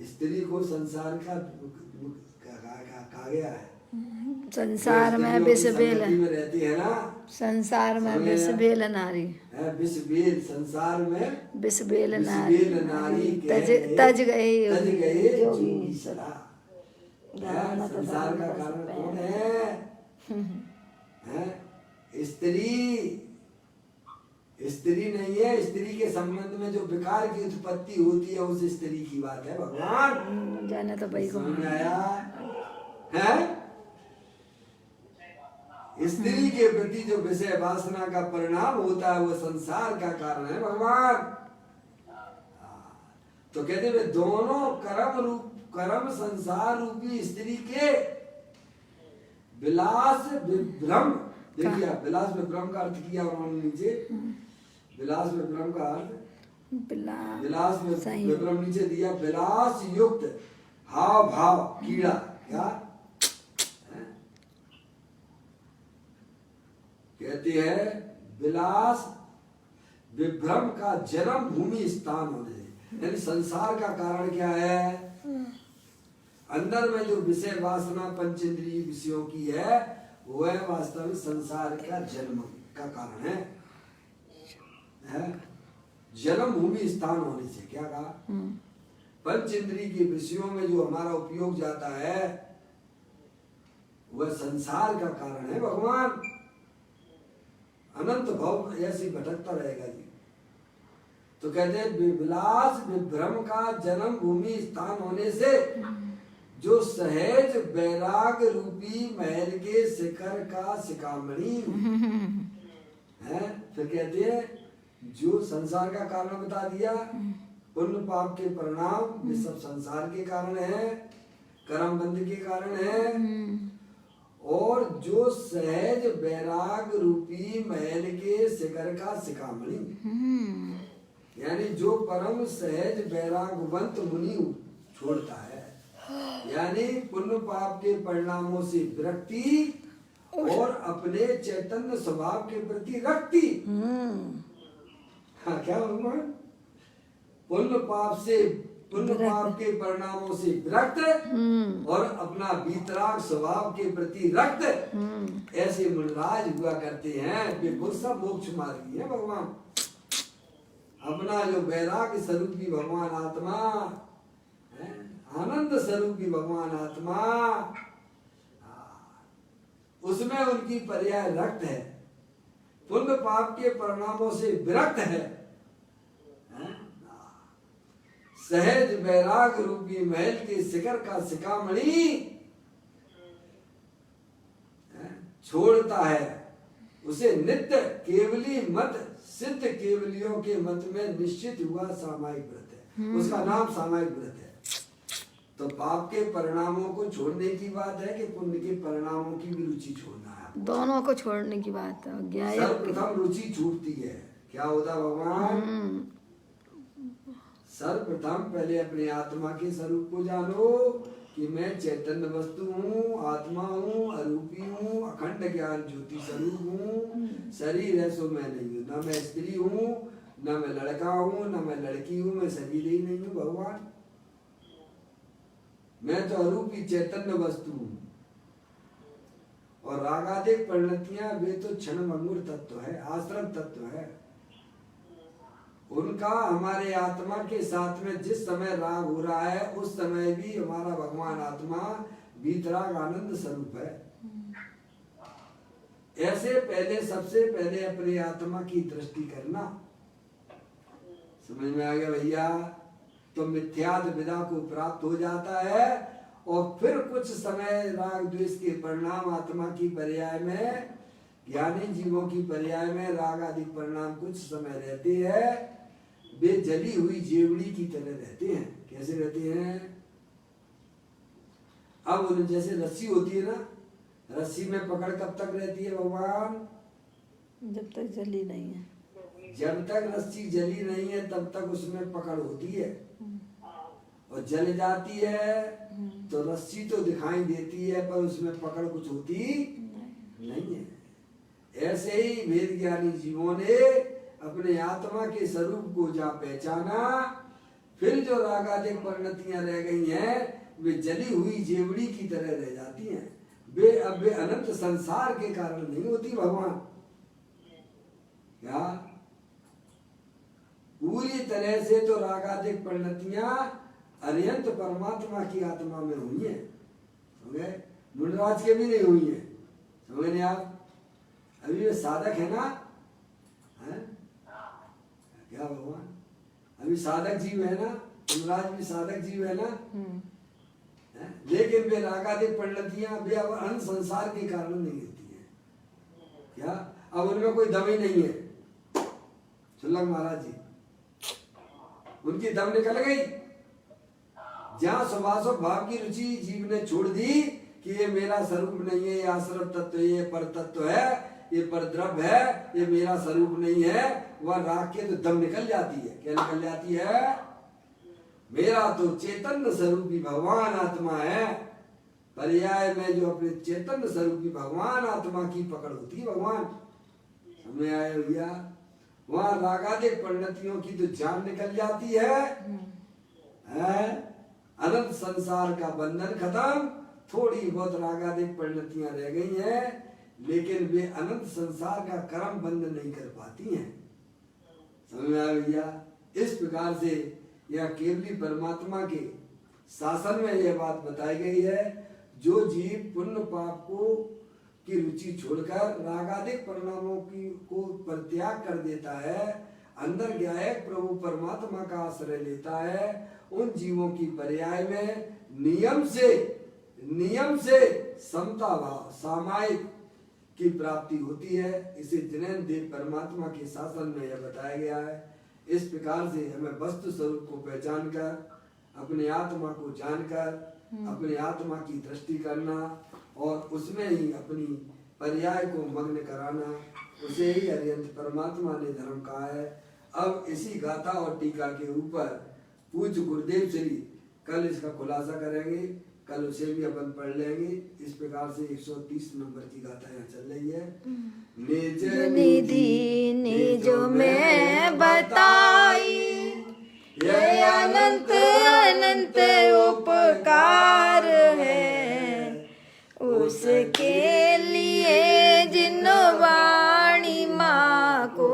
स्त्री को संसार का कहा गया है। संसार में विष बेल में रहती है ना, संसार में विष बेल नारी है, विष बेल संसार में विष बेल नारी तज गए जोगी सदा। संसार का कारण कौन है? स्त्री नहीं है। स्त्री के संबंध में जो विकार की उत्पत्ति होती है उस स्त्री की बात है भगवान। जाने तो भाई को समझ आया है? स्त्री के प्रति जो विषय वासना का परिणाम होता है वो संसार का कारण है भगवान। तो कहते हैं दोनों कर्म संसार रूपी स्त्री के विलास विभ्रम। देखिए विलास विभ्रम का अर्थ किया उन्होंने नीचे, विलास विभ्रम का अर्थ विलास विभ्रम नीचे दिया, विलास युक्त हाव भाव कीड़ा। क्या कहती है? विलास विभ्रम का जन्म भूमि स्थान होने, यानी संसार का कारण क्या है? अंदर में जो विषय वासना पंचेंद्रिय विषयों की है वह वास्तव में संसार का जन्म का कारण है। जन्म भूमि स्थान होने से क्या कहा? पंचेंद्रिय के विषयों में जो हमारा उपयोग जाता है वह संसार का कारण है भगवान। अनंत भव ऐसे भटकता रहेगा जी। तो कहते हैं विलास विभ्रम का जन्म भूमि स्थान होने से जो सहज वैराग रूपी महल के शिखर का शिखामणि है। फिर कहते हैं जो संसार का कारण बता दिया, पुण्य पाप के परिणाम ये सब संसार के कारण है, कर्म बंध के कारण है। और जो सहज वैराग रूपी महल के शिखर का शिखामणि, यानी जो परम सहज वैरागवंत मुनि छोड़ता है, यानी पुण्य पाप के परिणामों से विरक्ति और अपने चैतन्य स्वभाव के प्रति रक्ति। हाँ क्या भगवान? पुण्य पाप के परिणामों से विरक्त और अपना वीतराग स्वभाव के प्रति रक्त, ऐसे मुनिराज हुआ करते हैं। वे खुद सब मोक्ष मार्गी है भगवान। अपना जो वैराग्य स्वरूपी भगवान आत्मा, आनंद स्वरूपी भगवान आत्मा, उसमें उनकी पर्याय रक्त है, पुण्य पाप के परिणामों से विरक्त है। सहज वैराग रूपी महल के शिखर का शिखामणि छोड़ता है, उसे नित्य केवली मत सिद्ध केवलियों के मत में निश्चित हुआ सामायिक व्रत है। उसका नाम सामायिक व्रत है। तो पाप के परिणामों को छोड़ने की बात है कि पुण्य के परिणामों की भी रुचि छोड़ना है। दोनों को छोड़ने की बात है, ज्ञाय सर्वप्रथम रुचि छूटती है। क्या होता भगवान? सर्वप्रथम पहले अपने आत्मा के स्वरूप को जानो कि मैं चैतन्य वस्तु हूँ, आत्मा हूँ, अरूपी हूँ, अखंड ज्ञान ज्योति स्वरूप हूँ। शरीर है सो मैं नहीं हूँ, न मैं स्त्री हूँ, न मैं लड़का हूँ, न मैं लड़की हूँ, मैं शरीर ही नहीं हूँ भगवान। मैं तो अरूपी चैतन्य वस्तु हूँ। और रागादिक परिणतियां वे तो क्षण भंगुर तत्व है, आश्रम तत्व है। उनका हमारे आत्मा के साथ में जिस समय राग हो रहा है उस समय भी हमारा भगवान आत्मा वीतराग आनंद स्वरूप है। ऐसे पहले सबसे पहले अपने आत्मा की दृष्टि करना। समझ में आ गया भैया? तो मिथ्याद विदा को प्राप्त हो जाता है और फिर कुछ समय राग द्वेष के परिणाम आत्मा की पर्याय में, ज्ञानी जीवों की पर्याय में राग आदि परिणाम कुछ समय रहते हैं। वे जली हुई जेवड़ी की तरह रहते हैं। कैसे रहते हैं? अब उन जैसे रस्सी होती है ना, रस्सी में पकड़ कब तक रहती है भगवान? जब तक जली नहीं है। जब तक रस्सी जली नहीं है तब तक उसमें पकड़ होती है। और जल जाती है तो रस्सी तो दिखाई देती है पर उसमें पकड़ कुछ होती नहीं है। ऐसे ही वेद ज्ञानी जीवों ने अपने आत्मा के स्वरूप को जा पहचाना, फिर जो रागादिक परिणतियां रह गई हैं वे जली हुई जेवड़ी की तरह रह जाती हैं। वे अनंत संसार के कारण नहीं होती भगवान। क्या पूरी तरह से तो रागादिक परिणतियां अनंत परमात्मा की आत्मा में हुई है। समझे? मुंडराज के भी नहीं हुई है। समझ नहीं आप? अभी वे साधक है ना, है? क्या भगवान? अभी साधक जीव है ना, मुंडराज भी साधक जीव है ना, है? लेकिन वे रागादिक परिणतियां वे अब अनंत संसार के कारण नहीं होती है। क्या अब उनमें कोई दम ही नहीं है? चुल्लक महाराज जी, उनकी दम निकल गई। जहाँ सुभाषो भाव की रुचि जीव ने छोड़ दी कि ये मेरा स्वरूप नहीं है, ये आश्रम तत्व, ये पर तत्व है, ये परद्रव्य है, ये मेरा स्वरूप नहीं है, वह राग के तो दम निकल जाती है। क्या निकल जाती है? मेरा तो चैतन्य स्वरूपी भगवान आत्मा है। पर्याय में जो अपने चैतन्य स्वरूपी भगवान आत्मा की पकड़ होती है भगवान। समझ आए भैया? वहां रागादिक परिणतियों की तो जान निकल जाती है। अनंत संसार का बंधन खत्म। थोड़ी बहुत रागादिक परिणतियां रह गई हैं लेकिन वे अनंत संसार का कर्म बंद नहीं कर पाती हैं। समझ में आया भैया? इस प्रकार से यह केवली परमात्मा के शासन में यह बात बताई गई है। जो जीव पुण्य पाप को की रुचि छोड़कर रागादिक परिणामों की को परित्याग कर देता है, अंदर गया है प्रभु परमात्मा का आश्रय लेता है, उन जीवों की पर्याय में नियम से समता भाव सामायिक की प्राप्ति होती है। इसे जिनेन्द्र देव परमात्मा के शासन में यह बताया गया है। इस प्रकार से हमें वस्तु स्वरूप को पहचान कर अपने आत्मा को जानकर अपने आत्मा की दृष्टि करना और उसमें ही अपनी पर्याय को मग्न कराना, उसे ही अरिहंत परमात्मा ने धर्म कहा है। अब इसी गाथा और टीका के ऊपर पूज्य गुरुदेव श्री कल इसका खुलासा करेंगे, कल उसे भी अपन पढ़ लेंगे। इस प्रकार से 130 नंबर की गाथा यहाँ चल रही है। निज निधि निज में बताई, ये अनंत अनंत उपकार है, उसके लिए जिन वाणी माँ को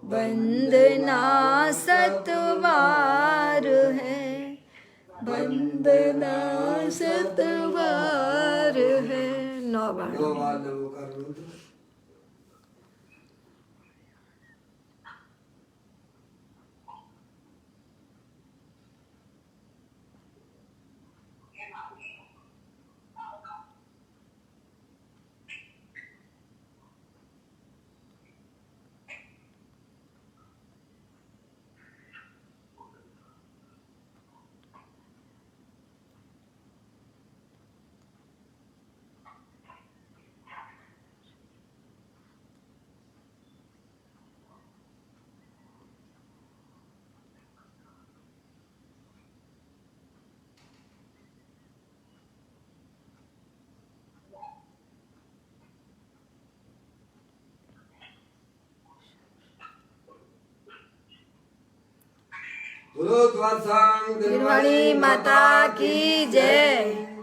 वंदना सतवार है, वंदना सतवार है। 9 बार नमो कर लो तो। बोलो द्वारसांग दिलवाड़ी माता की जय।